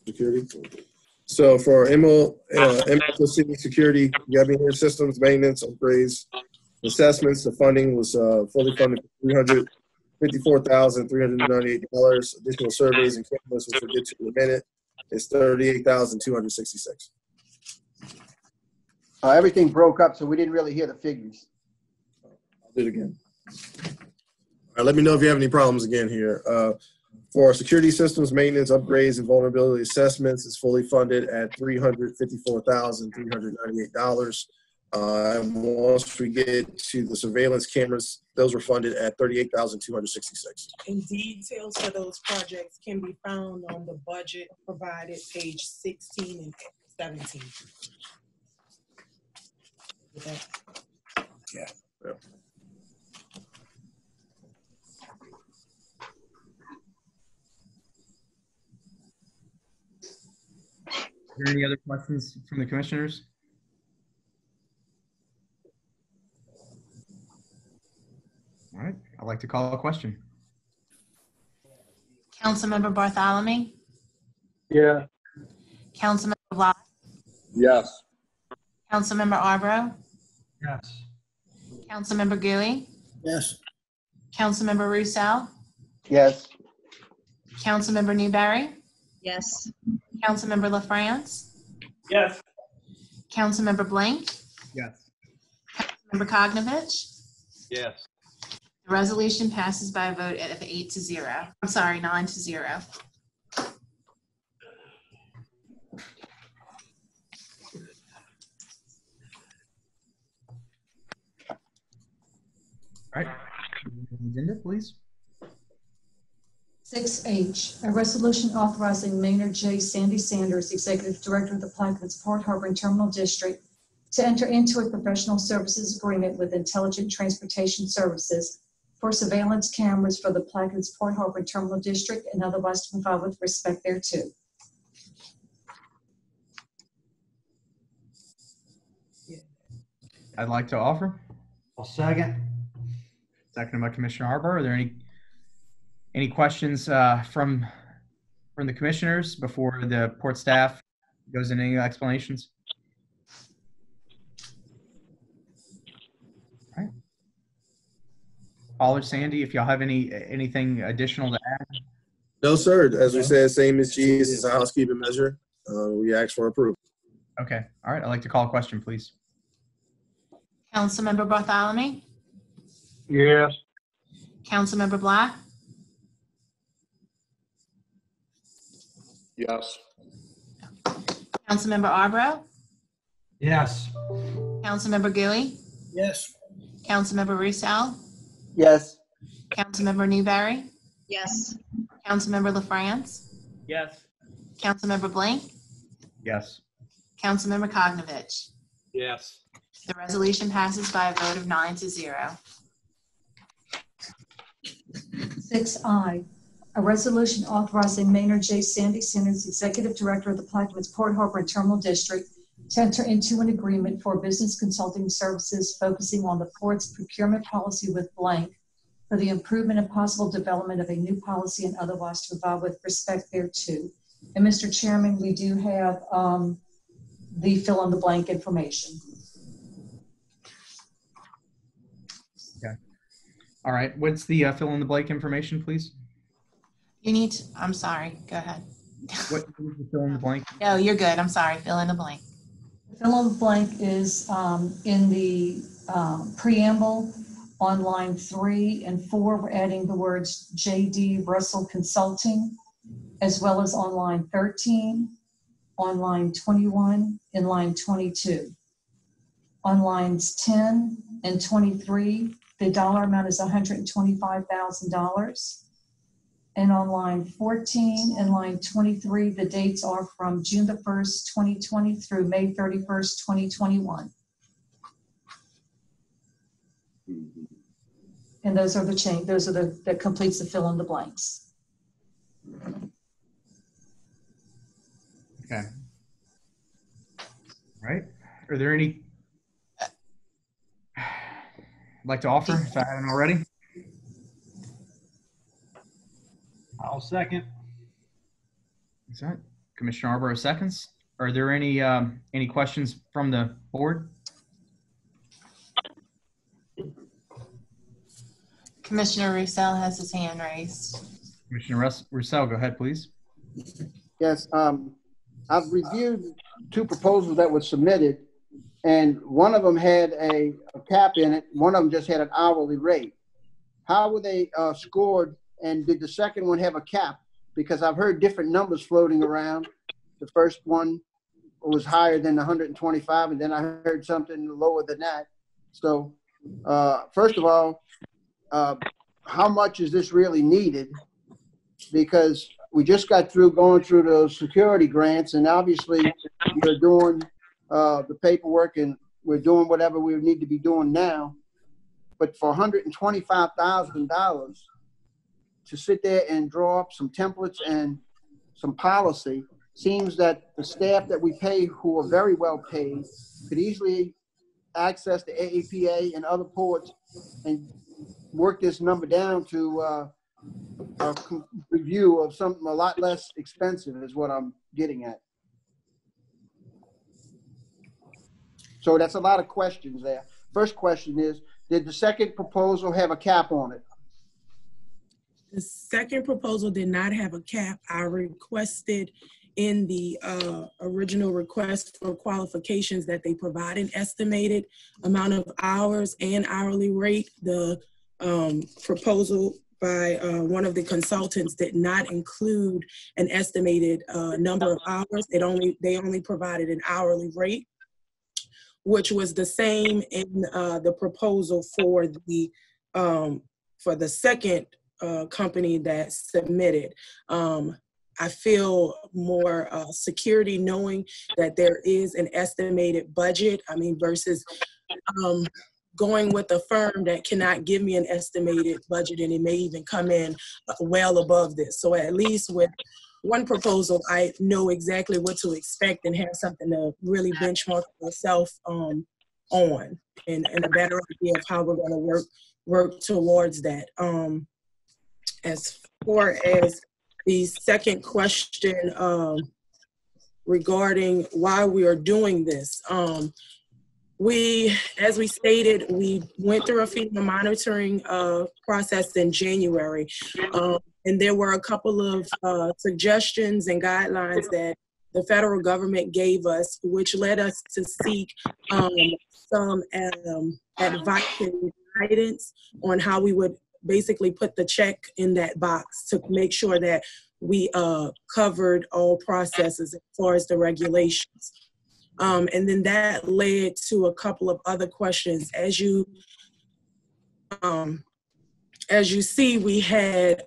Security. So for MLC security, government systems, maintenance, upgrades, assessments, the funding was fully funded for $354,398. Additional surveys and cameras, which we'll get to in a minute, is $38,266. Everything broke up, so we didn't really hear the figures. I'll do it again. All right, let me know if you have any problems again here. For security systems, maintenance, upgrades, and vulnerability assessments, it's fully funded at $354,398. Once we get to the surveillance cameras, those were funded at $38,266. And details for those projects can be found on the budget provided, page 16 and 17. Okay. Yeah. Are there any other questions from the commissioners? All right, I'd like to call a question. Councilmember Bartholomew, Yeah. Councilmember Bly, Yes. Councilmember Arbro, Yes. Councilmember Gooey, Yes. Councilmember Roussel, Yes. Councilmember Newberry, Yes. Councilmember LaFrance, Yes. Councilmember Blank, Yes. Councilmember Kognovich. Yes. The resolution passes by a vote of 8-0. I'm sorry, 9-0. All right, agenda, please. 6H, a resolution authorizing Maynard J. Sandy Sanders, Executive Director of the Plaquemines Port Harbor and Terminal District, to enter into a professional services agreement with Intelligent Transportation Services for surveillance cameras for the Plaquemines Port Harbor and Terminal District and otherwise to provide with respect thereto. I'd like to offer. I'll second. Seconded by Commissioner Arbor. Are there any questions from the commissioners before the port staff goes into any explanations? All right. Paul or Sandy, if y'all have anything additional to add? No, sir. As we said, same as G. This is a housekeeping measure. We ask for approval. Okay. All right. I'd like to call a question, please. Councilmember Bartholomew, Yes. Councilmember Bly, Yes. Councilmember Arbro, Yes. Councilmember Gooey, Yes. Councilmember Roussel, Yes. Councilmember Newberry, Yes. Councilmember LaFrance, Yes. Councilmember Blank, Yes. Councilmember Kognovich. Yes. The resolution passes by a vote of 9-0. 6I, a resolution authorizing Maynard J. Sandy Sanders, Executive Director of the Plaquemines Port Harbor and Terminal District, to enter into an agreement for business consulting services focusing on the port's procurement policy with blank for the improvement and possible development of a new policy and otherwise to provide with respect thereto. And Mr. Chairman, we do have the fill in the blank information. Okay. All right. What's the fill in the blank information, please? You need to, I'm sorry, go ahead. What is the fill in the blank? No, you're good. I'm sorry. Fill in the blank. Fill in the blank is in the preamble on line 3 and 4. We're adding the words J.D. Russell Consulting, as well as on line 13, on line 21, and line 22. On lines 10 and 23, the dollar amount is $125,000. And on line 14 and line 23, the dates are from June the 1st, 2020 through May 31st, 2021. And those are the change. Those are that completes the fill in the blanks. Okay. All right. Are there any I'd like to offer if I haven't already? I'll second. Is that Commissioner Arbor seconds? Are there any questions from the board? Commissioner Roussel has his hand raised. Commissioner Roussel, go ahead, please. Yes, I've reviewed 2 proposals that were submitted, and one of them had a cap in it. One of them just had an hourly rate. How were they scored, and did the second one have a cap? Because I've heard different numbers floating around. The first one was higher than 125, and then I heard something lower than that. So first of all, how much is this really needed? Because we just got through going through those security grants, and obviously we're doing the paperwork and we're doing whatever we need to be doing now. But for $125,000 to sit there and draw up some templates and some policy, seems that the staff that we pay, who are very well paid, could easily access the AAPA and other ports and work this number down to a review of something a lot less expensive is what I'm getting at. So that's a lot of questions there. First question is, did the second proposal have a cap on it? The second proposal did not have a cap. I requested in the original request for qualifications that they provide an estimated amount of hours and hourly rate. The proposal by one of the consultants did not include an estimated number of hours. They only provided an hourly rate, which was the same in the proposal for the second company that submitted. I feel more security knowing that there is an estimated budget. I mean, versus going with a firm that cannot give me an estimated budget, and it may even come in well above this. So at least with one proposal, I know exactly what to expect and have something to really benchmark myself on, and a better idea of how we're going to work towards that. As far as the second question regarding why we are doing this, as we stated, we went through a FEMA monitoring process in January, and there were a couple of suggestions and guidelines that the federal government gave us, which led us to seek some advice and guidance on how we would basically put the check in that box to make sure that we covered all processes as far as the regulations. And then that led to a couple of other questions. As you see, we had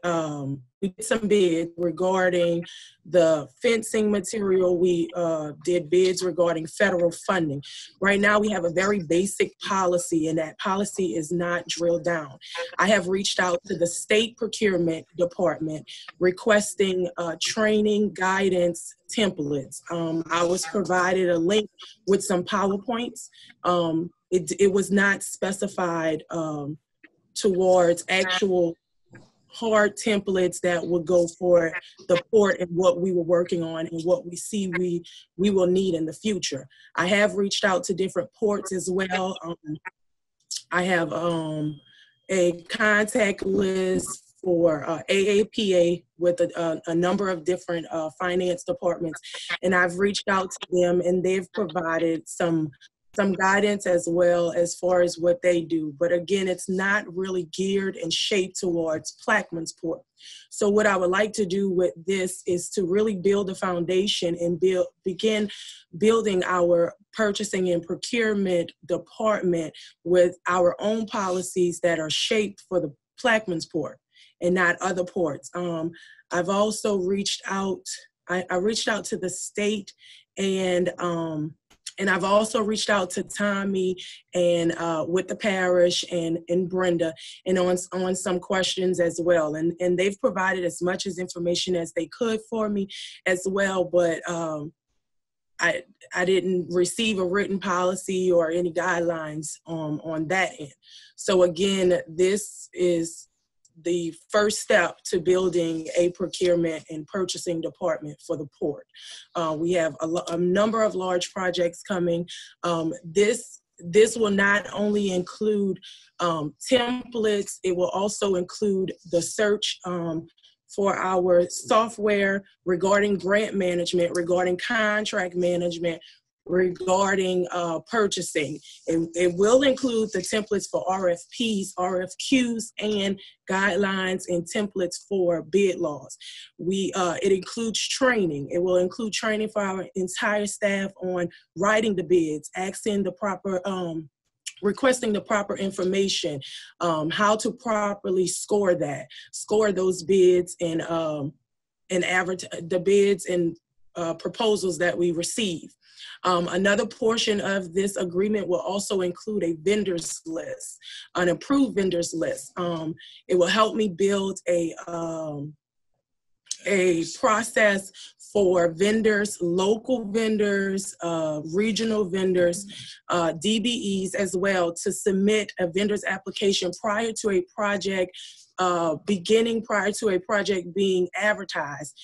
some bids regarding the fencing material. We did bids regarding federal funding. Right now, we have a very basic policy, and that policy is not drilled down. I have reached out to the state procurement department requesting training, guidance, templates. I was provided a link with some PowerPoints. It was not specified towards actual hard templates that would go for the port and what we were working on and what we see we will need in the future. I have reached out to different ports as well. I have a contact list for AAPA with a number of different finance departments, and I've reached out to them, and they've provided some guidance as well as far as what they do. But again, it's not really geared and shaped towards Plaquemines-Port. So what I would like to do with this is to really build a foundation and begin building our purchasing and procurement department with our own policies that are shaped for the Plaquemines-Port and not other ports. I've also reached out, I reached out to the state, and I've also reached out to Tommy and with the parish and Brenda and on some questions as well. And they've provided as much as information as they could for me as well, but I didn't receive a written policy or any guidelines on that end. So again, this is the first step to building a procurement and purchasing department for the port. We have a number of large projects coming. This will not only include templates, it will also include the search for our software regarding grant management, regarding contract management, regarding purchasing. It will include the templates for RFPs, RFQs, and guidelines and templates for bid laws. It includes training. It will include training for our entire staff on writing the bids, asking the proper requesting the proper information, how to properly score those bids and the bids and proposals that we receive. Another portion of this agreement will also include a vendors list, an approved vendors list. It will help me build a process for vendors, local vendors, regional vendors, DBEs as well, to submit a vendor's application prior to a project prior to a project being advertised.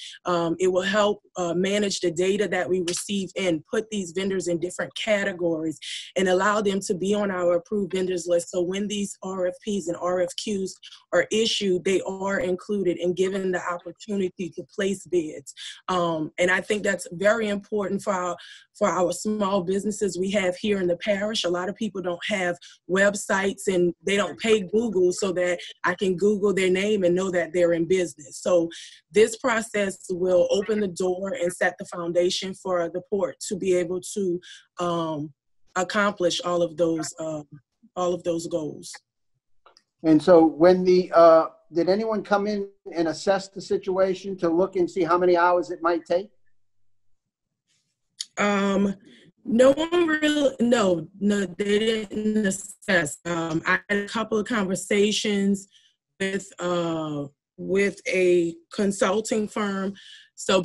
It will help manage the data that we receive and put these vendors in different categories and allow them to be on our approved vendors list. So when these RFPs and RFQs are issued, they are included and given the opportunity to place bids. And I think that's very important for our small businesses we have here in the parish. A lot of people don't have websites and they don't pay Google so that I can Google their name and know that they're in business. So this process will open the door and set the foundation for the port to be able to accomplish all of those goals. And so when did anyone come in and assess the situation to look and see how many hours it might take? No one really, no, they didn't assess. I had a couple of conversations with a consulting firm. So,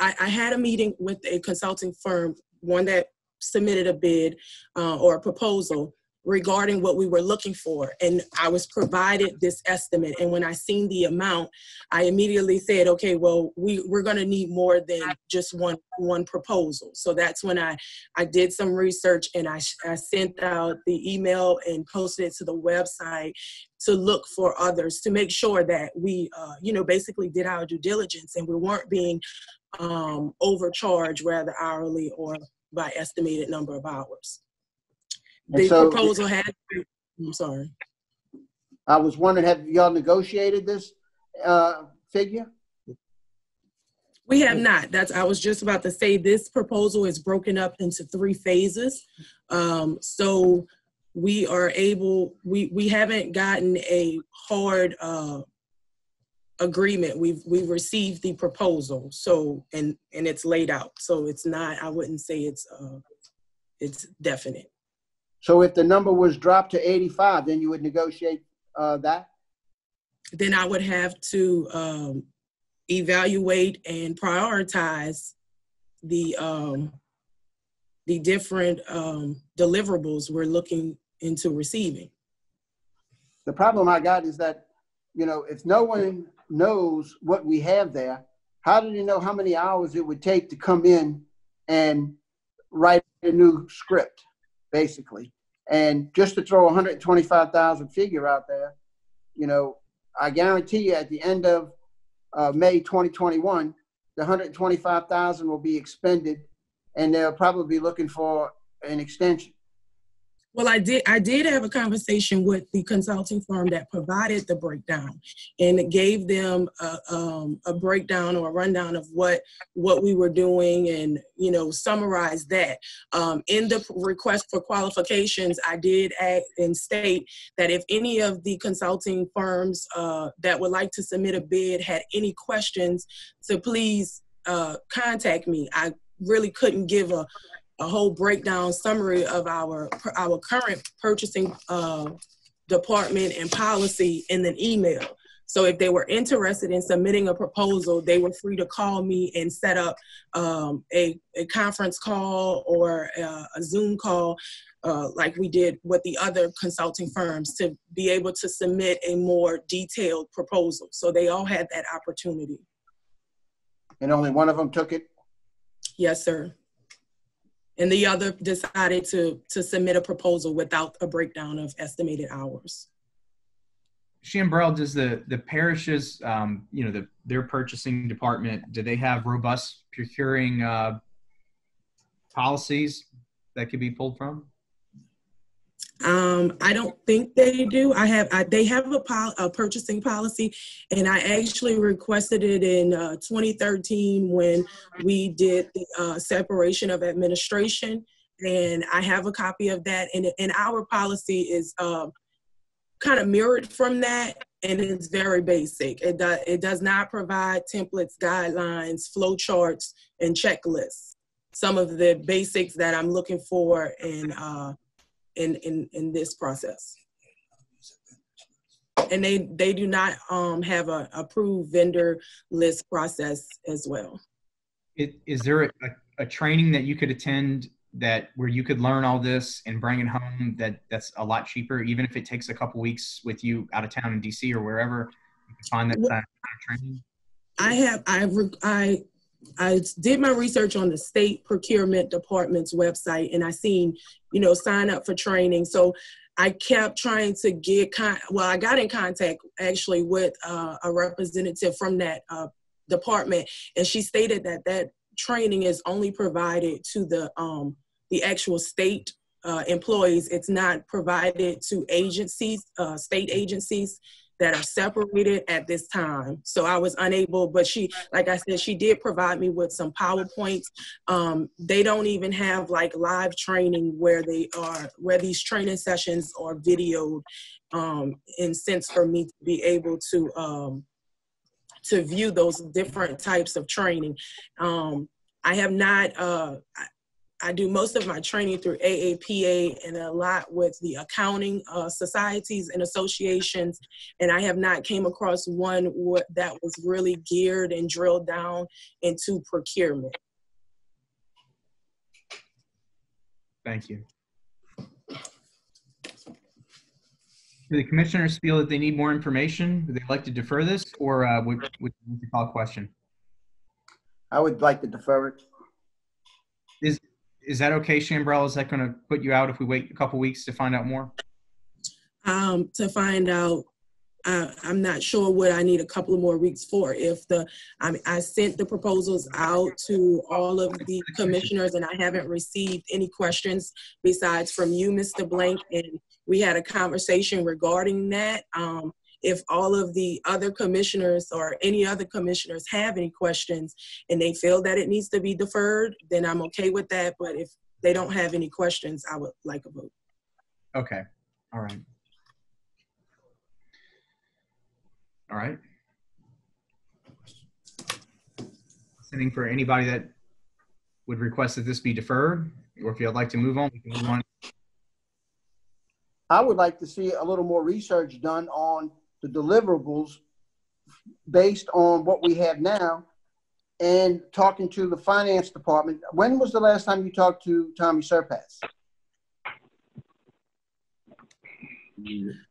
I had a meeting with a consulting firm, one that submitted a bid or a proposal regarding what we were looking for. And I was provided this estimate. And when I seen the amount, I immediately said, okay, well, we're going to need more than just one proposal. So that's when I did some research and I sent out the email and posted it to the website to look for others, to make sure that we, basically did our due diligence and we weren't being overcharged, rather hourly or by estimated number of hours. The proposal had, I'm sorry. I was wondering, have y'all negotiated this figure? We have not. I was just about to say, this proposal is broken up into 3 phases. So we are able, we haven't gotten a hard agreement. We've received the proposal, so and it's laid out. So it's not, I wouldn't say it's definite. So if the number was dropped to 85, then you would negotiate that? Then I would have to evaluate and prioritize the different deliverables we're looking into receiving. The problem I got is that, if no one knows what we have there, how do you know how many hours it would take to come in and write a new script, basically? And just to throw 125,000 figure out there, I guarantee you at the end of May 2021, the 125,000 will be expended and they'll probably be looking for an extension. Well, I did have a conversation with the consulting firm that provided the breakdown, and it gave them a breakdown or a rundown of what we were doing, and summarize that. In the request for qualifications, I did add and state that if any of the consulting firms that would like to submit a bid had any questions, to please contact me. I really couldn't give a whole breakdown summary of our current purchasing department and policy in an email. So if they were interested in submitting a proposal, they were free to call me and set up a conference call or a Zoom call like we did with the other consulting firms to be able to submit a more detailed proposal. So they all had that opportunity. And only one of them took it? Yes, sir. And the other decided to submit a proposal without a breakdown of estimated hours. Shambrell, does the parishes, their purchasing department, do they have robust procuring policies that could be pulled from? I don't think they do. They have a purchasing policy, and I actually requested it in 2013 when we did the separation of administration, and I have a copy of that. And our policy is kind of mirrored from that, and it's very basic. It does not provide templates, guidelines, flow charts, and checklists. Some of the basics that I'm looking for in this process. And they do not have a approved vendor list process as well. Is there a training that you could attend where you could learn all this and bring it home that's a lot cheaper, even if it takes a couple weeks with you out of town in DC or wherever you can find that kind of training? I did my research on the state procurement department's website, and I seen, sign up for training. So I kept trying to I got in contact actually with a representative from that department, and she stated that training is only provided to the actual state employees. It's not provided to agencies, state agencies that are separated at this time. So I was unable, but like I said, she did provide me with some PowerPoints. They don't even have like live training where these training sessions are videoed in sense for me to be able to view those different types of training. I have not, I do most of my training through AAPA and a lot with the accounting societies and associations, and I have not came across one that was really geared and drilled down into procurement. Thank you. Do the commissioners feel that they need more information? Would they like to defer this, or would you call a question? I would like to defer it. Is that okay, Shambrell? Is that going to put you out if we wait a couple weeks to find out more? To find out, I'm not sure what I need a couple of more weeks for. I sent the proposals out to all of the commissioners, and I haven't received any questions besides from you, Mr. Blank, and we had a conversation regarding that. If all of the other commissioners or any other commissioners have any questions and they feel that it needs to be deferred, then I'm okay with that. But if they don't have any questions, I would like a vote. Okay. All right. All right. Listening for anybody that would request that this be deferred, or if you'd like to move on, we can move on. I would like to see a little more research done on the deliverables based on what we have now, and talking to the finance department. When was the last time you talked to Tommy Surpass?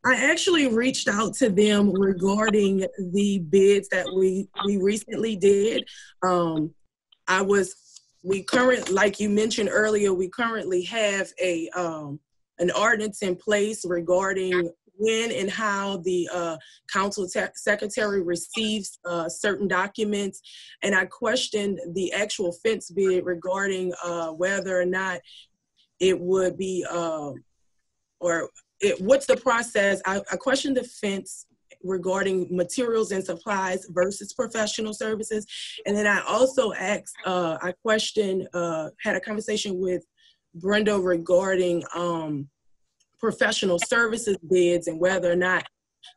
I actually reached out to them regarding the bids that we recently did. Like you mentioned earlier, we currently have an ordinance in place regarding when and how the council secretary receives certain documents. And I questioned the actual fence bid regarding whether or not it would be, what's the process? I questioned the fence regarding materials and supplies versus professional services. And then I also asked, had a conversation with Brenda regarding professional services bids and whether or not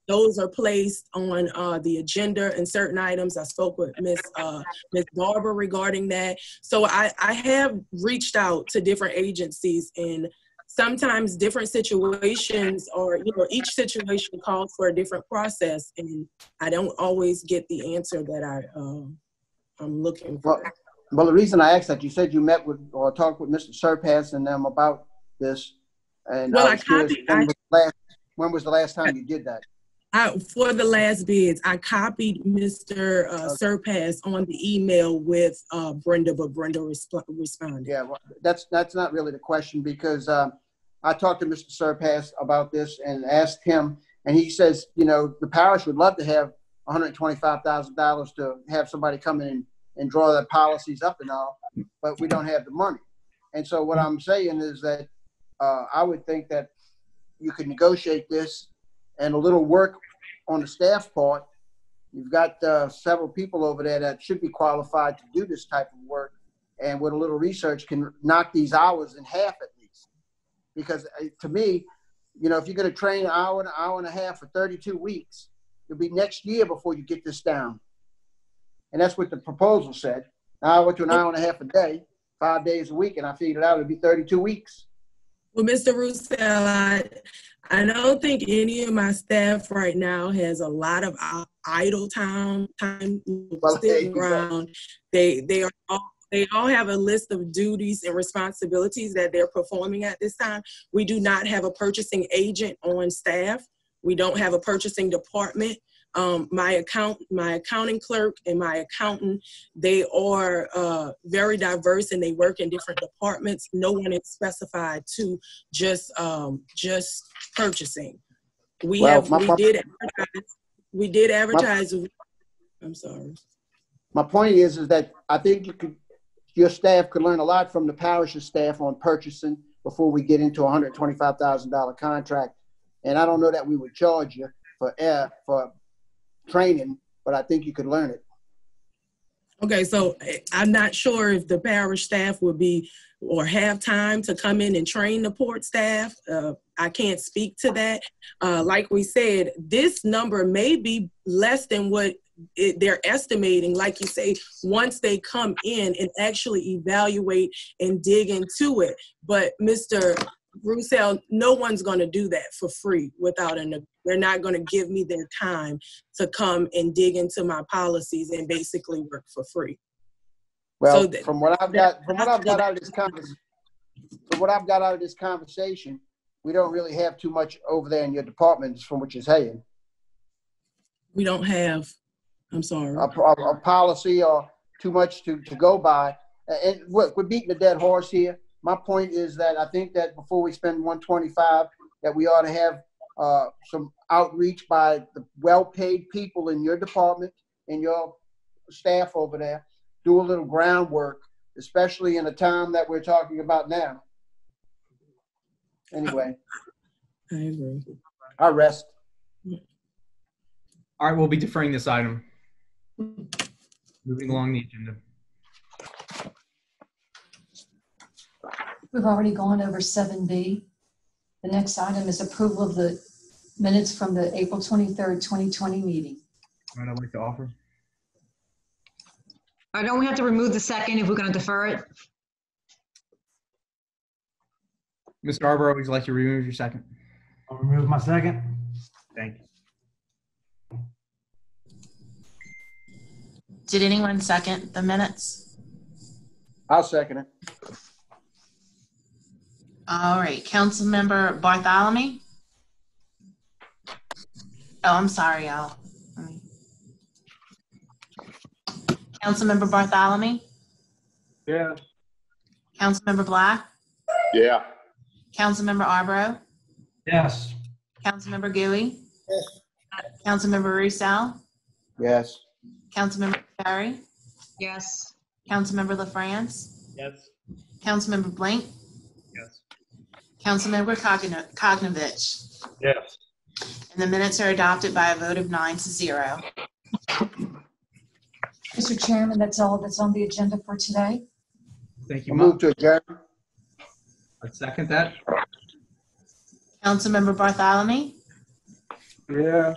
those are placed on the agenda and certain items. I spoke with Ms. Barber regarding that. So I have reached out to different agencies and sometimes different situations, or each situation calls for a different process, and I don't always get the answer that I'm looking for. Well, the reason I asked that, you said you met with or talked with Mr. Surpass and them about this, and well, I was curious, when was the last time you did that? For the last bids, I copied Mr. Surpass on the email with Brenda, but Brenda responded. Yeah, well, that's not really the question, because I talked to Mr. Surpass about this and asked him, and he says, the parish would love to have $125,000 to have somebody come in and draw their policies up and all, but we don't have the money. And so what I'm saying is that I would think that you could negotiate this, and a little work on the staff part. You've got several people over there that should be qualified to do this type of work, and with a little research can knock these hours in half at least. Because to me, if you're going to train an hour and a half for 32 weeks, it'll be next year before you get this down. And that's what the proposal said. Now I went to an hour and a half a day, 5 days a week, and I figured out it'd be 32 weeks. Well, Mr. Roussel, I don't think any of my staff right now has a lot of idle time sitting around. They all have a list of duties and responsibilities that they're performing at this time. We do not have a purchasing agent on staff. We don't have a purchasing department. My accounting clerk and my accountant, they are very diverse, and they work in different departments. No one is specified to just purchasing. We did advertise. I'm sorry. My point is that I think your staff could learn a lot from the parish's staff on purchasing before we get into a $125,000 contract. And I don't know that we would charge you for training, but I think you could learn it. Okay, so I'm not sure if the parish staff would be or have time to come in and train the port staff. I can't speak to that. Like we said, this number may be less than what they're estimating, like you say, once they come in and actually evaluate and dig into it. But Mr. Roussel, no one's going to do that for free they're not going to give me their time to come and dig into my policies and basically work for free. Well, from what I've got out of this conversation, we don't really have too much over there in your departments from what you're saying. We don't have, I'm sorry, a policy or too much to go by. And look, we're beating a dead horse here. My point is that I think that before we spend $125, that we ought to have some outreach by the well-paid people in your department and your staff over there. Do a little groundwork, especially in the time that we're talking about now. Anyway. I agree. I rest. All right, we'll be deferring this item. Moving along the agenda. We've already gone over 7B. The next item is approval of the minutes from the April 23rd, 2020 meeting. All right, I'd like to offer. Don't we have to remove the second if we're going to defer it? Mr. Arbor, would you like to remove your second? I'll remove my second. Thank you. Did anyone second the minutes? I'll second it. All right, Councilmember Bartholomew? Oh, I'm sorry, y'all. Councilmember Bartholomew? Yes. Councilmember Black? Yeah. Councilmember Arborough? Yes. Councilmember Gooey? Yes. Councilmember Roussel? Yes. Councilmember Barry? Yes. Councilmember LaFrance? Yes. Councilmember Blink? Yes. Councilmember Kognovich? Yes. And the minutes are adopted by a vote of 9-0. Mr. Chairman, that's all that's on the agenda for today. Thank you, Move to adjourn. I second that. Councilmember Bartholomew? Yes.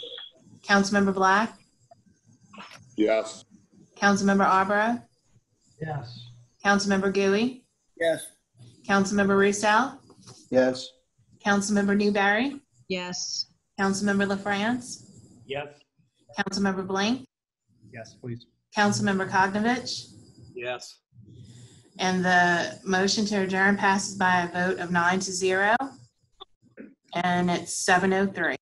Councilmember Black? Yes. Councilmember Arborough? Yes. Councilmember Gooey? Yes. Councilmember Roussel? Yes. Councilmember Newberry, Yes. Councilmember LaFrance, Yes. Councilmember Blank, Yes, please. Councilmember Kognovich, Yes. and the motion to adjourn passes by a vote of 9-0. And it's 7:03.